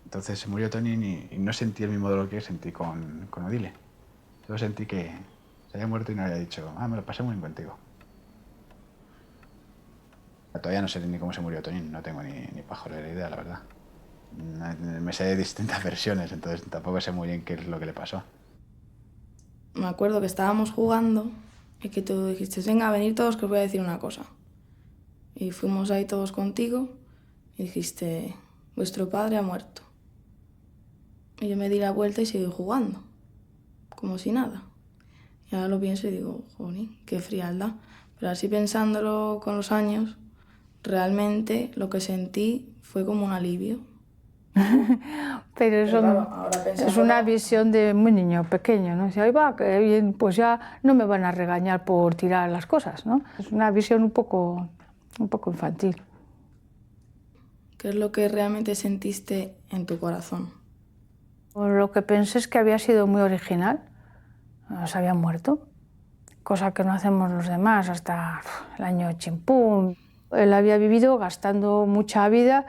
Speaker 12: Entonces se murió Toñín y no sentí el mismo dolor que sentí con Odile. Solo sentí que se había muerto y no había dicho, me lo pasé muy bien contigo. Todavía no sé ni cómo se murió Toñín, no tengo ni pajolera idea, la verdad. Me sé de distintas versiones, entonces tampoco sé muy bien qué es lo que le pasó.
Speaker 1: Me acuerdo que estábamos jugando y que tú dijiste, venga, venid todos que os voy a decir una cosa. Y fuimos ahí todos contigo y dijiste, vuestro padre ha muerto. Y yo me di la vuelta y seguí jugando, como si nada. Y ahora lo pienso y digo, joder, qué frialdad. Pero así pensándolo con los años, realmente lo que sentí fue como un alivio.
Speaker 3: Pero eso
Speaker 1: claro,
Speaker 3: es una visión de muy niño pequeño, ¿no? Si ahí va, que bien, pues ya no me van a regañar por tirar las cosas, ¿no? Es una visión un poco infantil.
Speaker 1: ¿Qué es lo que realmente sentiste en tu corazón?
Speaker 3: Lo que pensé es que había sido muy original, se había muerto, cosa que no hacemos los demás hasta el año chimpún. Él había vivido gastando mucha vida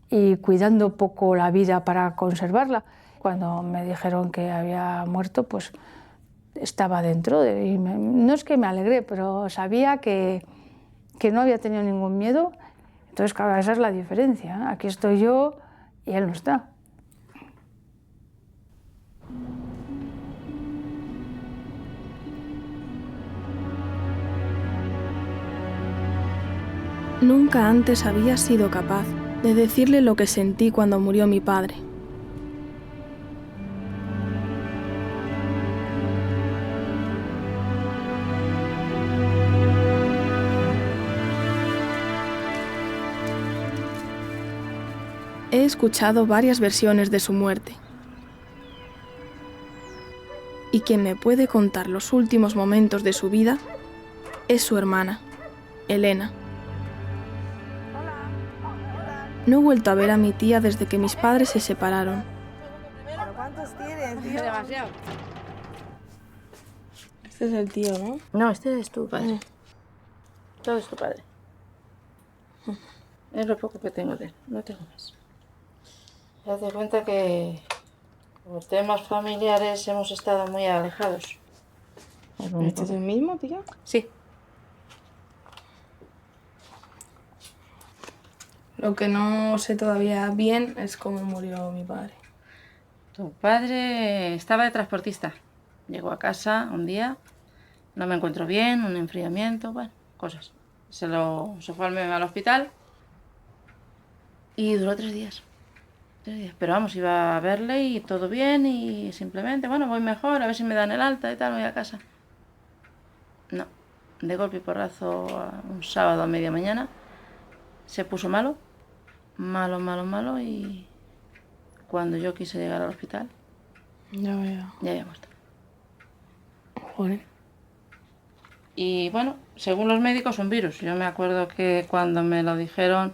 Speaker 3: y cuidando poco la vida para conservarla. Cuando me dijeron que había muerto, pues estaba dentro. No es que me alegré, pero sabía que no había tenido ningún miedo. Entonces, claro, esa es la diferencia. Aquí estoy yo y él no está.
Speaker 1: Nunca antes había sido capaz de decirle lo que sentí cuando murió mi padre. He escuchado varias versiones de su muerte. Y quien me puede contar los últimos momentos de su vida es su hermana, Elena. No he vuelto a ver a mi tía desde que mis padres se separaron.
Speaker 14: ¿Pero cuántos tienes, tío? Demasiado.
Speaker 1: Este es el tío, ¿no?
Speaker 6: No, este es tu padre. Todo es tu padre. Es lo poco que tengo de él, no tengo más. Date cuenta que por temas familiares hemos estado muy alejados.
Speaker 1: ¿Este es el mismo, tío?
Speaker 6: Sí.
Speaker 1: Lo que no sé todavía bien es cómo murió mi padre.
Speaker 16: Tu padre estaba de transportista. Llegó a casa un día, no me encuentro bien, un enfriamiento, bueno, cosas. Se fue al hospital y duró 3 días. 3 días. Pero vamos, iba a verle y todo bien y simplemente, bueno, voy mejor, a ver si me dan el alta y tal, voy a casa. No, de golpe y porrazo, un sábado a media mañana, se puso malo, malo y cuando yo quise llegar al hospital,
Speaker 1: Ya veo.
Speaker 16: ya había muerto.
Speaker 1: Joder.
Speaker 16: Y bueno, según los médicos, un virus. Yo me acuerdo que cuando me lo dijeron,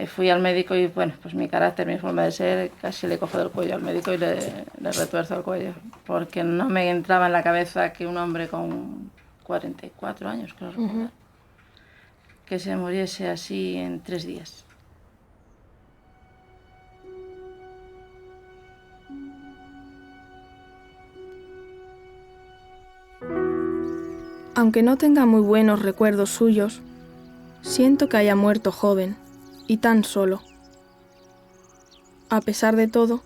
Speaker 16: fui al médico y bueno, pues mi carácter, mi forma de ser, casi le cojo del cuello al médico y le retuerzo el cuello. Porque no me entraba en la cabeza que un hombre con 44 años, creo recordar, que se muriese así en 3 días.
Speaker 1: Aunque no tenga muy buenos recuerdos suyos, siento que haya muerto joven y tan solo. A pesar de todo,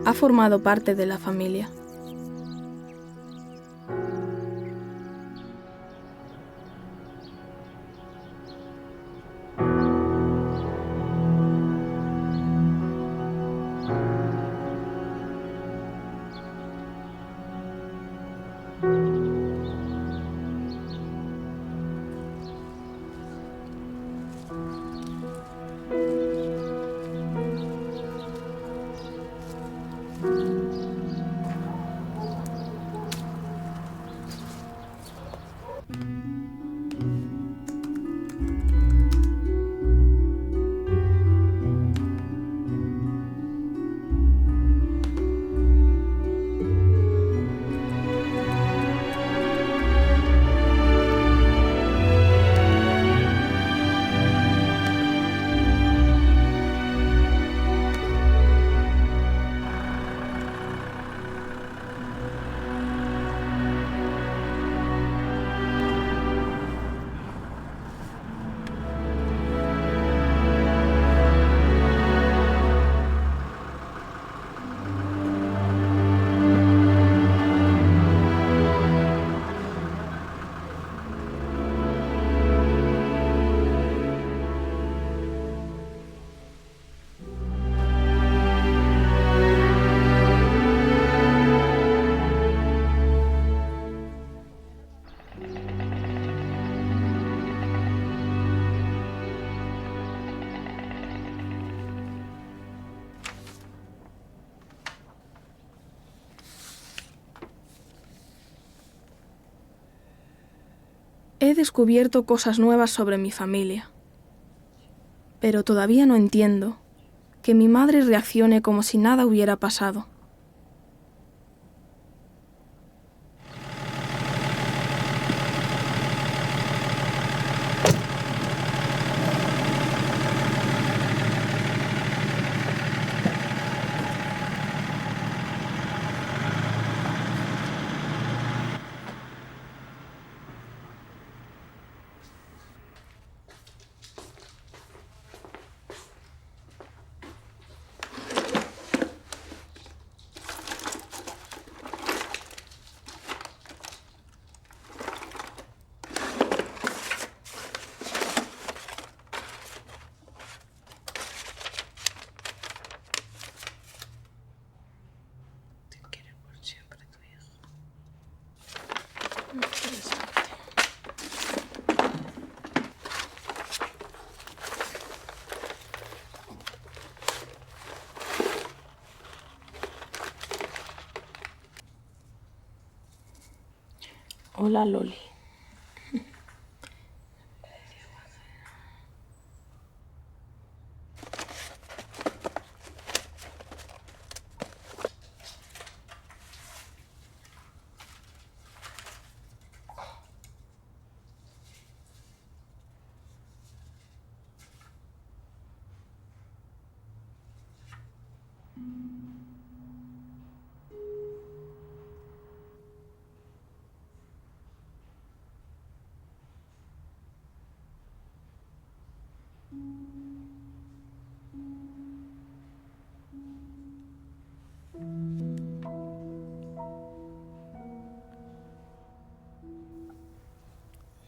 Speaker 1: ha formado parte de la familia. He descubierto cosas nuevas sobre mi familia, pero todavía no entiendo que mi madre reaccione como si nada hubiera pasado. Hola, Loli.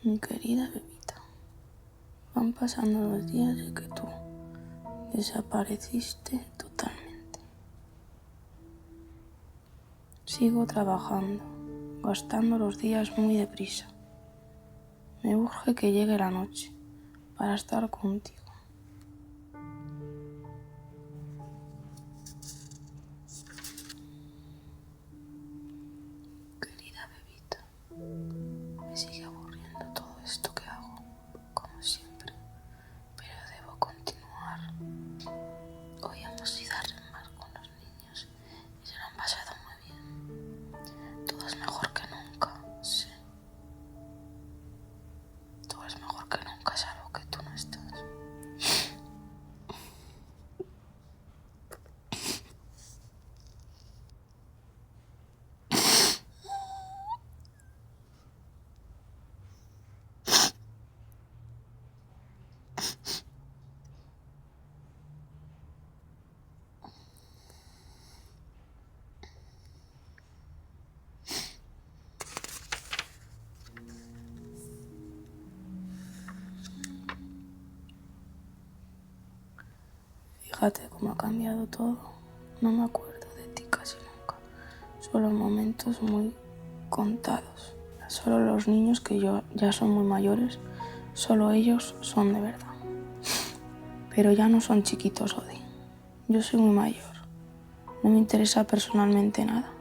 Speaker 1: Mi querida bebita, van pasando los días de que tú desapareciste totalmente. Sigo trabajando, gastando los días muy deprisa. Me urge que llegue la noche para estar contigo. Querida bebita, me sigue aburriendo todo esto que hago, como siempre, pero debo continuar. Hoy hemos ido a remar con los niños y se lo han pasado muy bien. Todo es mejor que nunca, sí. Todo es mejor que nunca, salvo que tú no estás. Fíjate cómo ha cambiado todo. No me acuerdo de ti casi nunca. Solo momentos muy contados. Solo los niños que ya son muy mayores, solo ellos son de verdad. Pero ya no son chiquitos, Odi. Yo soy muy mayor. No me interesa personalmente nada.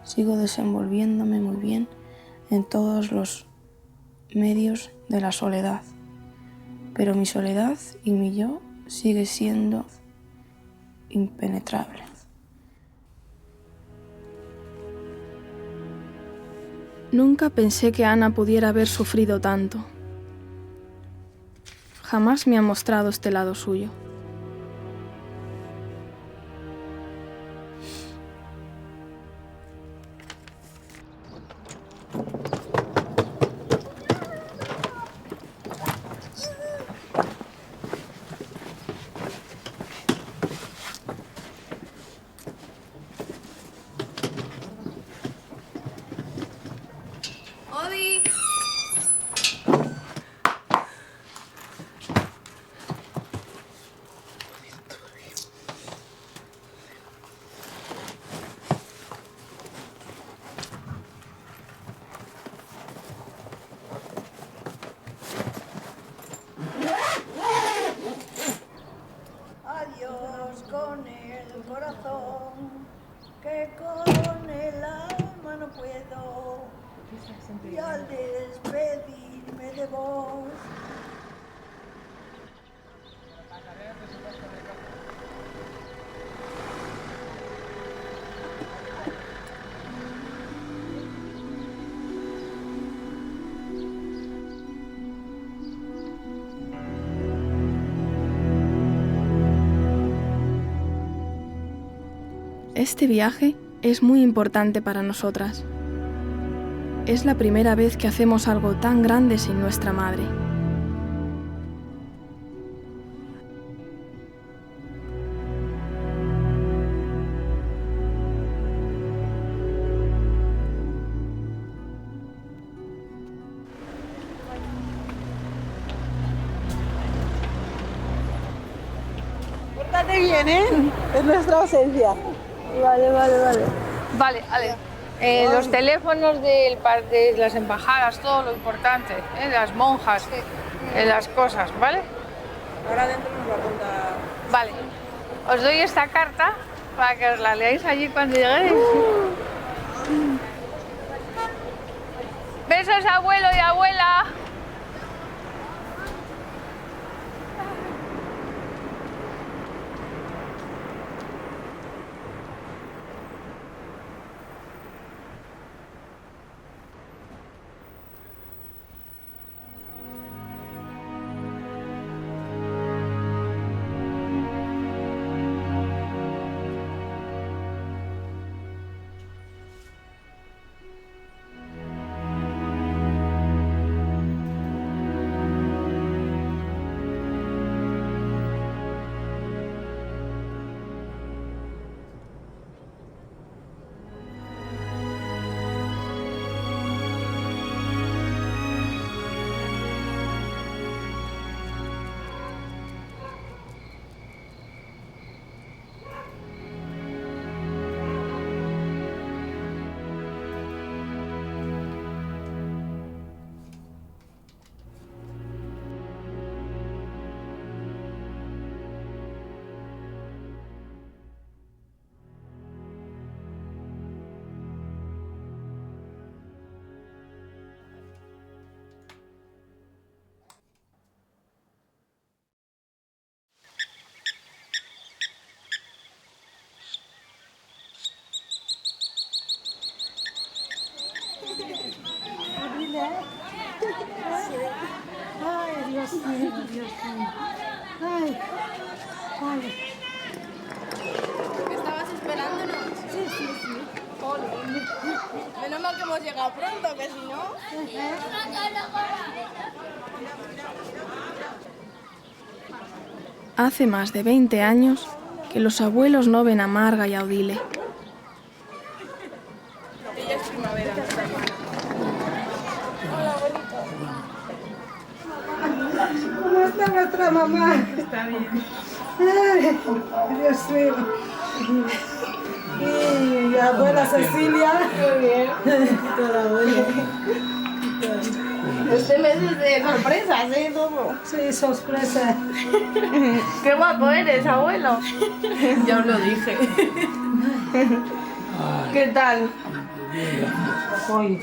Speaker 1: Sigo desenvolviéndome muy bien en todos los medios de la soledad. Pero mi soledad y mi yo sigue siendo impenetrable. Nunca pensé que Ana pudiera haber sufrido tanto. Jamás me ha mostrado este lado suyo.
Speaker 14: ¡Odi!
Speaker 5: Adiós con el corazón, que con el alma no puedo. Y al despedirme de vos.
Speaker 1: Este viaje es muy importante para nosotras. Es la primera vez que hacemos algo tan grande sin nuestra madre.
Speaker 15: Pórtate bien, ¿eh? Es nuestra ausencia.
Speaker 4: Vale. Vale, los teléfonos de las embajadas, todo lo importante, las monjas, las cosas, ¿vale?
Speaker 15: Ahora dentro nos lo apunta.
Speaker 4: Vale. Os doy esta carta para que os la leáis allí cuando lleguéis. Besos, abuelo y abuela.
Speaker 15: Ay, Dios mío, Dios mío. Ay, ay.
Speaker 14: ¿Estabas esperándonos?
Speaker 15: Sí, sí, sí.
Speaker 14: Menos mal que hemos llegado pronto, que si no...
Speaker 1: Hace más de 20 años que los abuelos no ven a Marga y a Odile.
Speaker 14: Ella es Primavera.
Speaker 15: ¿Cómo está nuestra mamá?
Speaker 14: Está bien.
Speaker 15: Ay, Dios mío. Y la abuela Cecilia.
Speaker 14: Muy bien.
Speaker 15: Todo bien.
Speaker 14: Este mes es de sorpresas, ¿eh? Todo.
Speaker 15: Sí, sorpresa.
Speaker 14: Qué guapo eres, abuelo.
Speaker 6: Ya os lo dije.
Speaker 14: ¿Qué tal?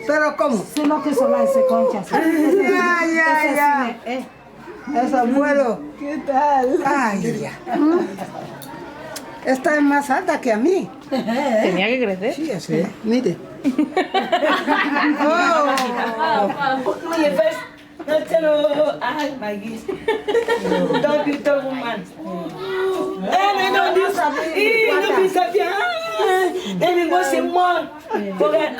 Speaker 15: ¿Pero cómo? Si no quiso la ese concha. Ya. Es abuelo.
Speaker 6: ¿Qué tal?
Speaker 15: Ay, ya. Esta es más alta que a mí.
Speaker 6: Tenía que crecer.
Speaker 15: Sí, así. Mire.
Speaker 6: Oye, pues, no te lo... Ay, Maggie. Don't be the woman. No sabía. Me gosto muito. Porque...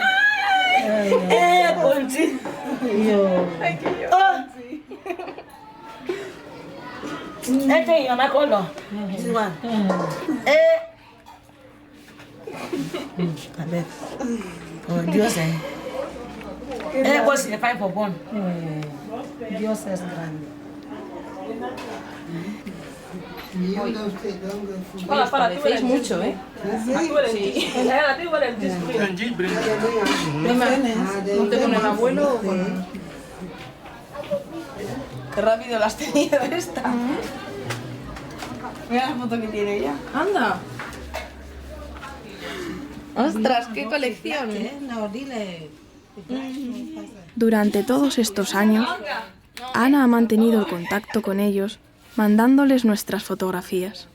Speaker 6: por ti. Ay, que yo. Este yo me acuerdo. Igual.
Speaker 15: A ver. Por Dios,
Speaker 6: Pues se fue por bon.
Speaker 15: Dios es grande.
Speaker 6: Parecéis mucho, ¿eh? Sí. ¿Junto con el abuelo o con...?
Speaker 14: Qué rápido la has tenido esta. Mira la foto que tiene ella.
Speaker 6: Anda.
Speaker 14: Ostras, qué colección.
Speaker 15: No, dile.
Speaker 1: Durante todos estos años, Ana ha mantenido el contacto con ellos, mandándoles nuestras fotografías.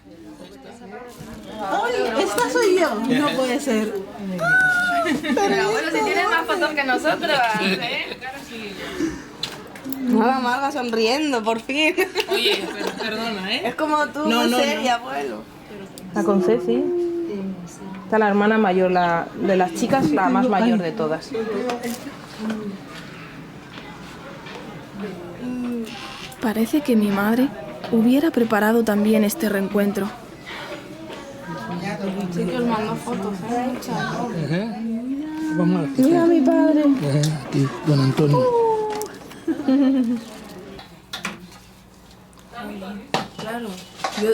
Speaker 15: Oye, esta soy yo.
Speaker 6: No puede ser.
Speaker 14: Pero abuelo, si tienes más fotos que nosotros, ¿eh? Hola, Marga sonriendo, por fin.
Speaker 6: Oye, perdona, ¿eh?
Speaker 14: Es como tú, muy seria, abuelo.
Speaker 6: Está con Ceci. Está la hermana mayor, la de las chicas, la más mayor de todas.
Speaker 1: Parece que mi madre hubiera preparado también este reencuentro.
Speaker 14: Sí que os mando fotos, muchas.
Speaker 11: Vamos a
Speaker 6: Mira a mi padre.
Speaker 11: aquí, don Antonio.
Speaker 6: Claro,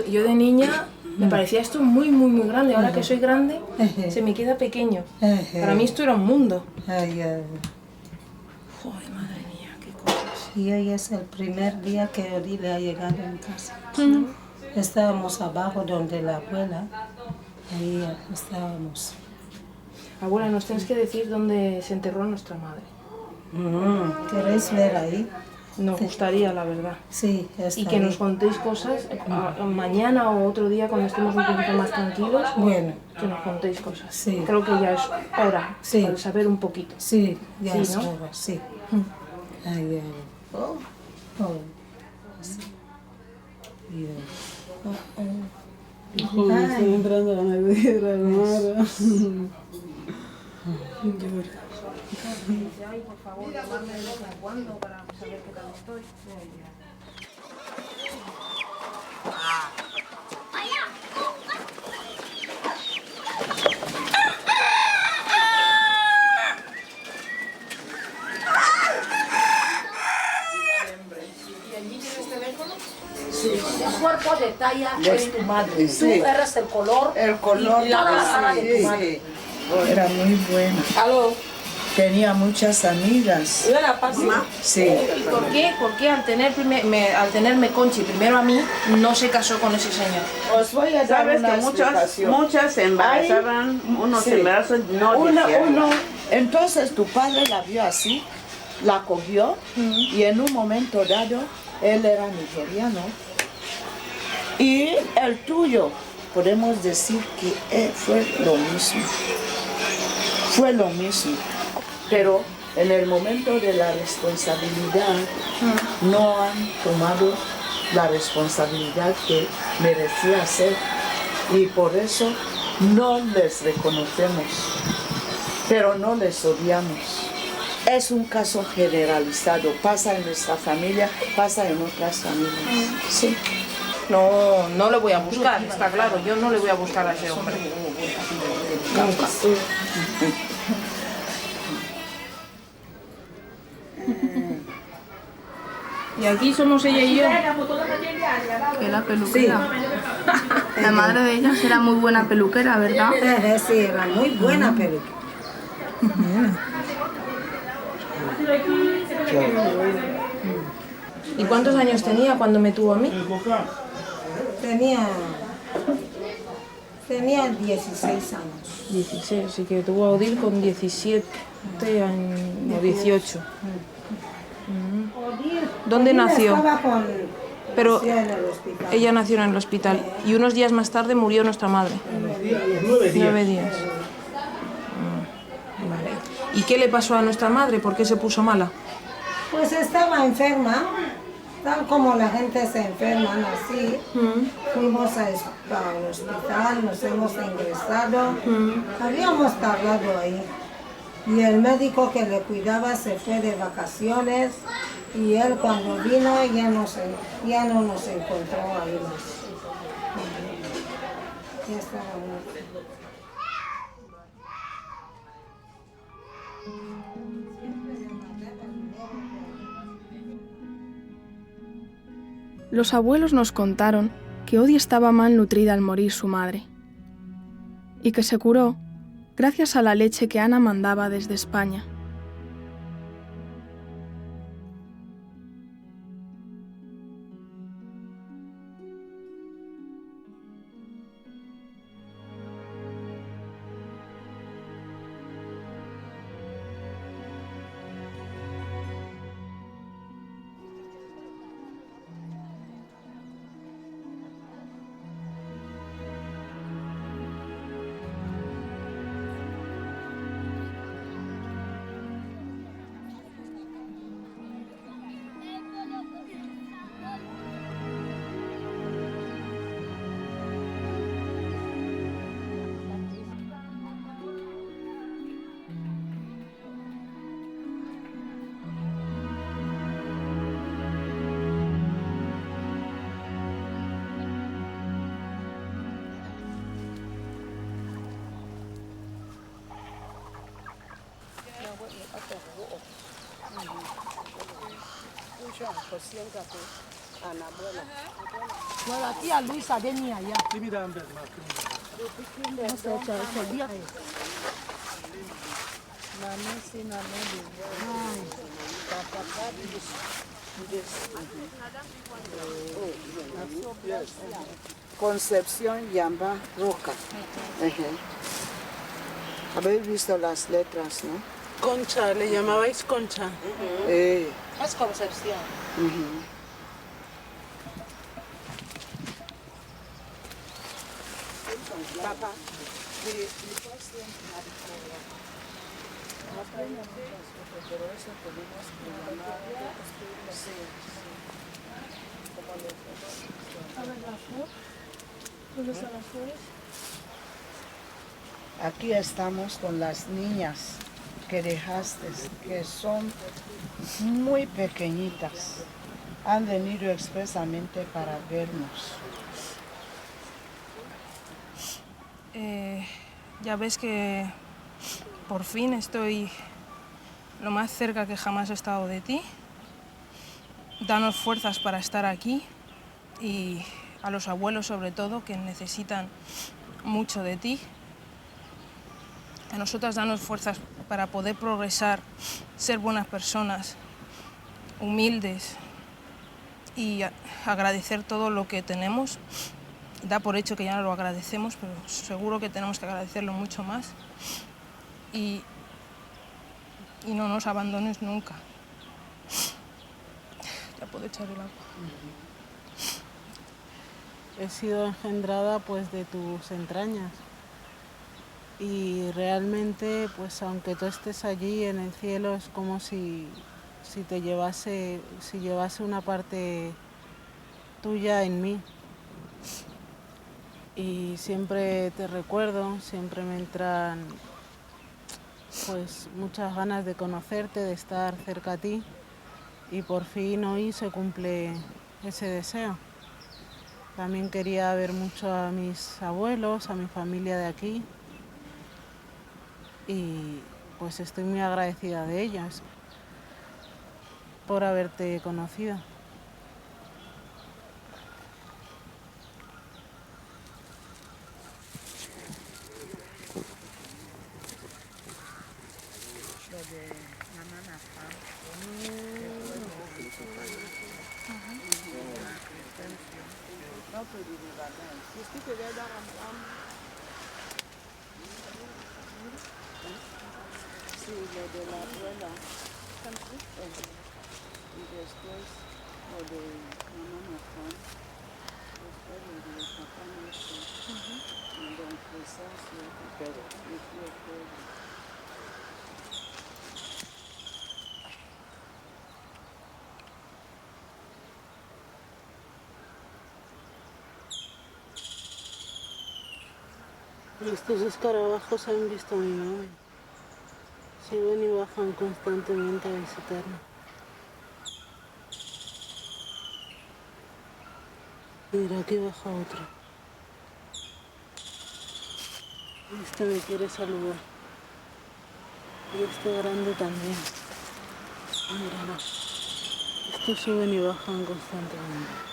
Speaker 6: yo de niña me parecía esto muy grande. Ahora que soy grande, se me queda pequeño. Para mí esto era un mundo.
Speaker 15: Ay,
Speaker 6: Joder, madre mía, qué cosas.
Speaker 15: y hoy es el primer día que Odile ha llegado en casa. Estábamos abajo donde la abuela, ahí estábamos.
Speaker 6: Abuela, nos tienes que decir dónde se enterró nuestra madre.
Speaker 15: ¿Queréis ver ahí?
Speaker 6: Nos gustaría, la verdad.
Speaker 15: Sí, está
Speaker 6: Y que nos contéis cosas mañana o otro día cuando estemos un poquito más tranquilos.
Speaker 15: Bueno.
Speaker 6: Que nos contéis cosas.
Speaker 15: Sí.
Speaker 6: Creo que ya es hora para saber un poquito.
Speaker 15: Sí, ya
Speaker 6: Sí,
Speaker 15: es
Speaker 6: ¿no?
Speaker 15: hora, sí. Ay, ay. Sí.
Speaker 17: Estoy entrando a la piedra, Mara.
Speaker 6: Ay, por favor, llamarme de vez en cuando para saber qué tal estoy. ¿Y allí tienes teléfono?
Speaker 18: Sí. El cuerpo de talla es tu madre.
Speaker 15: Sí.
Speaker 18: Tú eres el color y la cara de tu madre.
Speaker 17: Era muy buena.
Speaker 6: ¿Aló?
Speaker 17: Tenía muchas amigas.
Speaker 6: ¿Yo era fácil?
Speaker 17: Sí.
Speaker 6: ¿Y por qué al tenerme Conchi primero a mí, no se casó con ese señor?
Speaker 17: Os voy a dar
Speaker 19: Sabes
Speaker 17: una
Speaker 19: que
Speaker 17: explicación.
Speaker 19: muchas se embarazaban, unos se embarazan no deseaban.
Speaker 17: Entonces tu padre la vio así, la cogió y en un momento dado, él era nigeriano. Y el tuyo, podemos decir que fue lo mismo. Fue lo mismo. Pero en el momento de la responsabilidad no han tomado la responsabilidad que merecía ser y por eso no les reconocemos, pero no les odiamos. Es un caso generalizado, pasa en nuestra familia, pasa en otras familias. Sí.
Speaker 6: No le voy a buscar, está claro, yo no le voy a buscar a ese hombre. Y aquí somos ella y yo.
Speaker 14: Que la peluquera. La madre de ellas era muy buena peluquera, ¿verdad?
Speaker 15: Sí, era muy buena peluquera.
Speaker 6: ¿Y cuántos años tenía cuando me tuvo a mí?
Speaker 15: Tenía 16 años.
Speaker 6: 16, así que tuvo a Odil con 17 o 18. ¿Dónde nació? Pero ella nació en el hospital y unos días más tarde murió nuestra madre. 9 días. Vale. ¿Y qué le pasó a nuestra madre? ¿Por qué se puso mala?
Speaker 15: Pues estaba enferma, tal como la gente se enferma, así. Fuimos al hospital, nos hemos ingresado, habíamos tardado ahí. Y el médico que le cuidaba se fue de vacaciones y él cuando vino ya no nos encontró ahí más. Ya estaba muerto.
Speaker 1: Los abuelos nos contaron que Odi estaba mal nutrida al morir su madre y que se curó gracias a la leche que Ana mandaba desde España.
Speaker 6: Bueno, la tía Luisa venía ya.
Speaker 17: Concepción Yamba Roca. Habéis visto las letras, ¿no?
Speaker 19: Concha, le llamabais Concha.
Speaker 6: Es Concepción.
Speaker 17: Papá, aquí estamos con las niñas que dejaste, que son muy pequeñitas. Han venido expresamente para vernos.
Speaker 6: Ya ves que por fin estoy lo más cerca que jamás he estado de ti. Danos fuerzas para estar aquí y a los abuelos sobre todo que necesitan mucho de ti. A nosotras danos fuerzas para poder progresar, ser buenas personas, humildes y agradecer todo lo que tenemos. Da por hecho que ya no lo agradecemos, pero seguro que tenemos que agradecerlo mucho más. Y no nos abandones nunca. Ya puedo echar el agua.
Speaker 19: He sido engendrada pues de tus entrañas.
Speaker 20: y realmente, pues aunque tú estés allí en el cielo, es como si llevase una parte tuya en mí. Y siempre te recuerdo, siempre me entran pues muchas ganas de conocerte, de estar cerca a ti, y por fin hoy se cumple ese deseo. También quería ver mucho a mis abuelos, a mi familia de aquí, y pues estoy muy agradecida de ellos por haberte conocido.
Speaker 17: Sí, lo de la abuela. Y después lo de mamá Marfán. Después lo de papá nuestro. Y don Crescencio. Y tío Pedro.
Speaker 20: Estos escarabajos han visto a mi mamá. Suben y bajan constantemente a visitarme. Mira, aquí baja otro. Este me quiere saludar. Y este grande también. Míralo. Estos suben y bajan constantemente.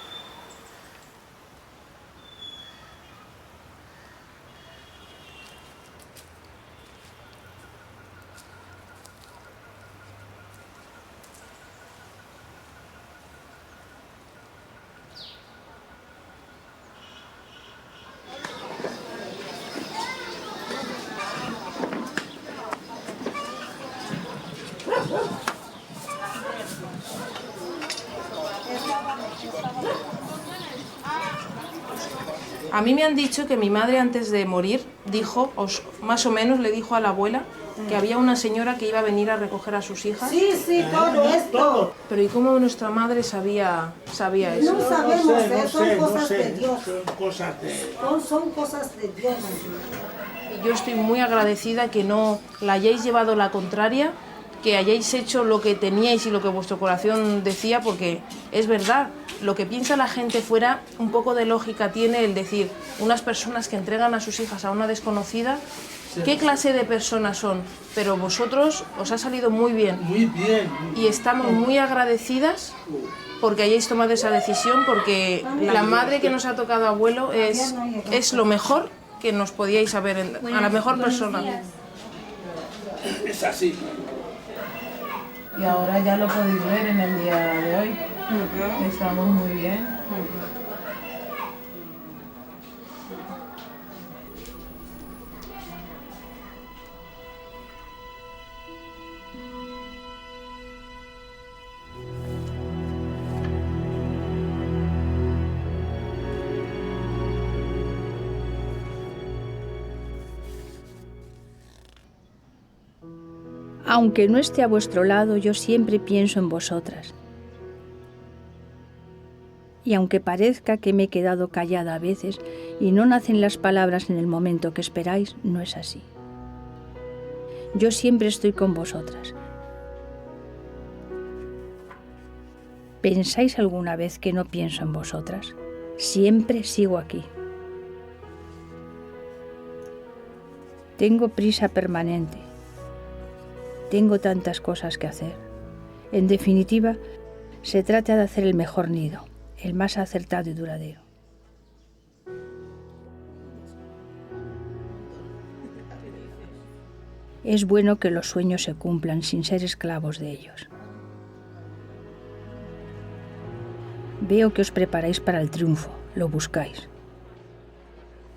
Speaker 6: A mí me han dicho que mi madre antes de morir dijo, más o menos le dijo a la abuela, que había una señora que iba a venir a recoger a sus hijas.
Speaker 15: Sí, sí, todo esto.
Speaker 6: Pero ¿y cómo nuestra madre sabía eso?
Speaker 15: No sabemos, son cosas de Dios.
Speaker 10: Son
Speaker 15: cosas de Dios.
Speaker 6: Yo estoy muy agradecida que no la hayáis llevado la contraria, que hayáis hecho lo que teníais y lo que vuestro corazón decía, porque es verdad, lo que piensa la gente fuera, un poco de lógica tiene el decir, unas personas que entregan a sus hijas a una desconocida, ¿qué clase de personas son? Pero vosotros os ha salido muy bien.
Speaker 10: Muy bien.
Speaker 6: Y estamos muy agradecidas porque hayáis tomado esa decisión, porque la madre que nos ha tocado abuelo es lo mejor que nos podíais haber, a la mejor persona.
Speaker 10: Es así.
Speaker 20: Y ahora ya lo podéis ver en el día de hoy. Estamos muy bien.
Speaker 21: Aunque no esté a vuestro lado, yo siempre pienso en vosotras. Y aunque parezca que me he quedado callada a veces y no nacen las palabras en el momento que esperáis, no es así. Yo siempre estoy con vosotras. ¿Pensáis alguna vez que no pienso en vosotras? Siempre sigo aquí. Tengo prisa permanente. Tengo tantas cosas que hacer. En definitiva, se trata de hacer el mejor nido, el más acertado y duradero. Es bueno que los sueños se cumplan sin ser esclavos de ellos. Veo que os preparáis para el triunfo, lo buscáis.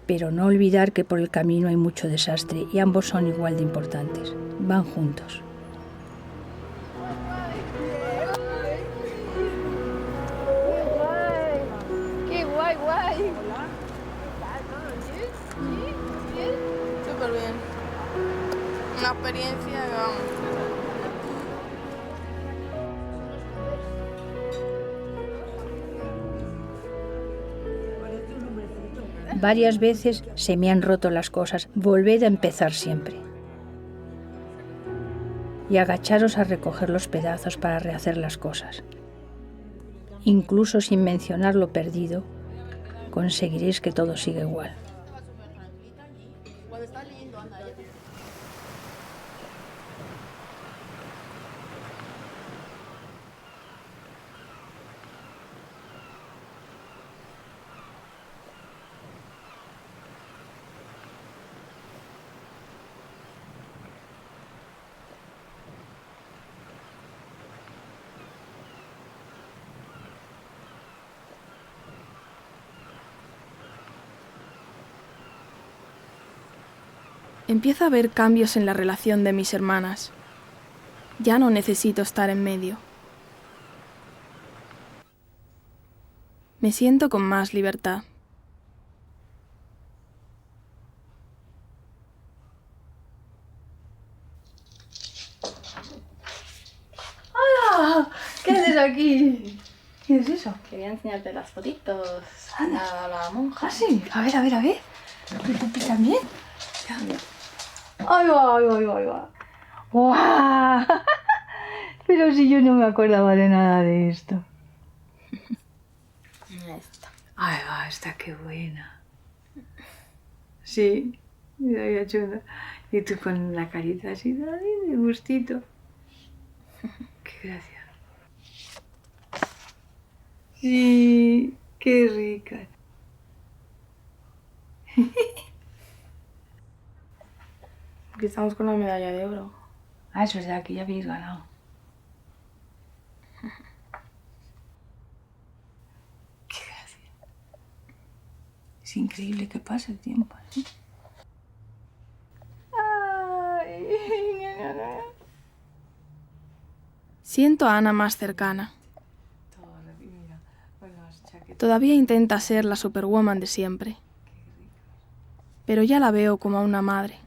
Speaker 21: Pero no olvidar que por el camino hay mucho desastre y ambos son igual de importantes. Van juntos.
Speaker 14: ¡Qué guay, guay! Hola. ¿Qué tal? ¿Todo bien? ¿Sí? ¿Bien? Súper bien. experiencia que vamos.
Speaker 21: Varias veces se me han roto las cosas. Volved a empezar siempre. Y agacharos a recoger los pedazos para rehacer las cosas. Incluso sin mencionar lo perdido, conseguiréis que todo siga igual.
Speaker 1: Empiezo a ver cambios en la relación de mis hermanas. Ya no necesito estar en medio. Me siento con más libertad.
Speaker 21: ¡Hola! ¿Qué haces aquí? ¿Qué es eso?
Speaker 8: Quería enseñarte las fotitos.
Speaker 21: Anda.
Speaker 8: A la monja.
Speaker 21: ¿Ah, sí? A ver, a ver, a ver. ¿Y Pupi también? ¡Ay, va, ay, va, ay, va, ay, va! ¡Guau! Pero si yo no me acordaba de nada de esto.
Speaker 8: Esta.
Speaker 21: ¡Ay, va! Está qué buena. Sí, mira, chula. Y tú con la carita así, de gustito. ¡Qué gracia! Sí, qué rica.
Speaker 8: Aquí estamos con la medalla de oro.
Speaker 21: Ah, es verdad que ya habéis ganado. Qué gracia. Es increíble que pase el tiempo, ¿sí? Ay,
Speaker 1: Siento a Ana más cercana. Todavía intenta ser la superwoman de siempre. Pero ya la veo como a una madre.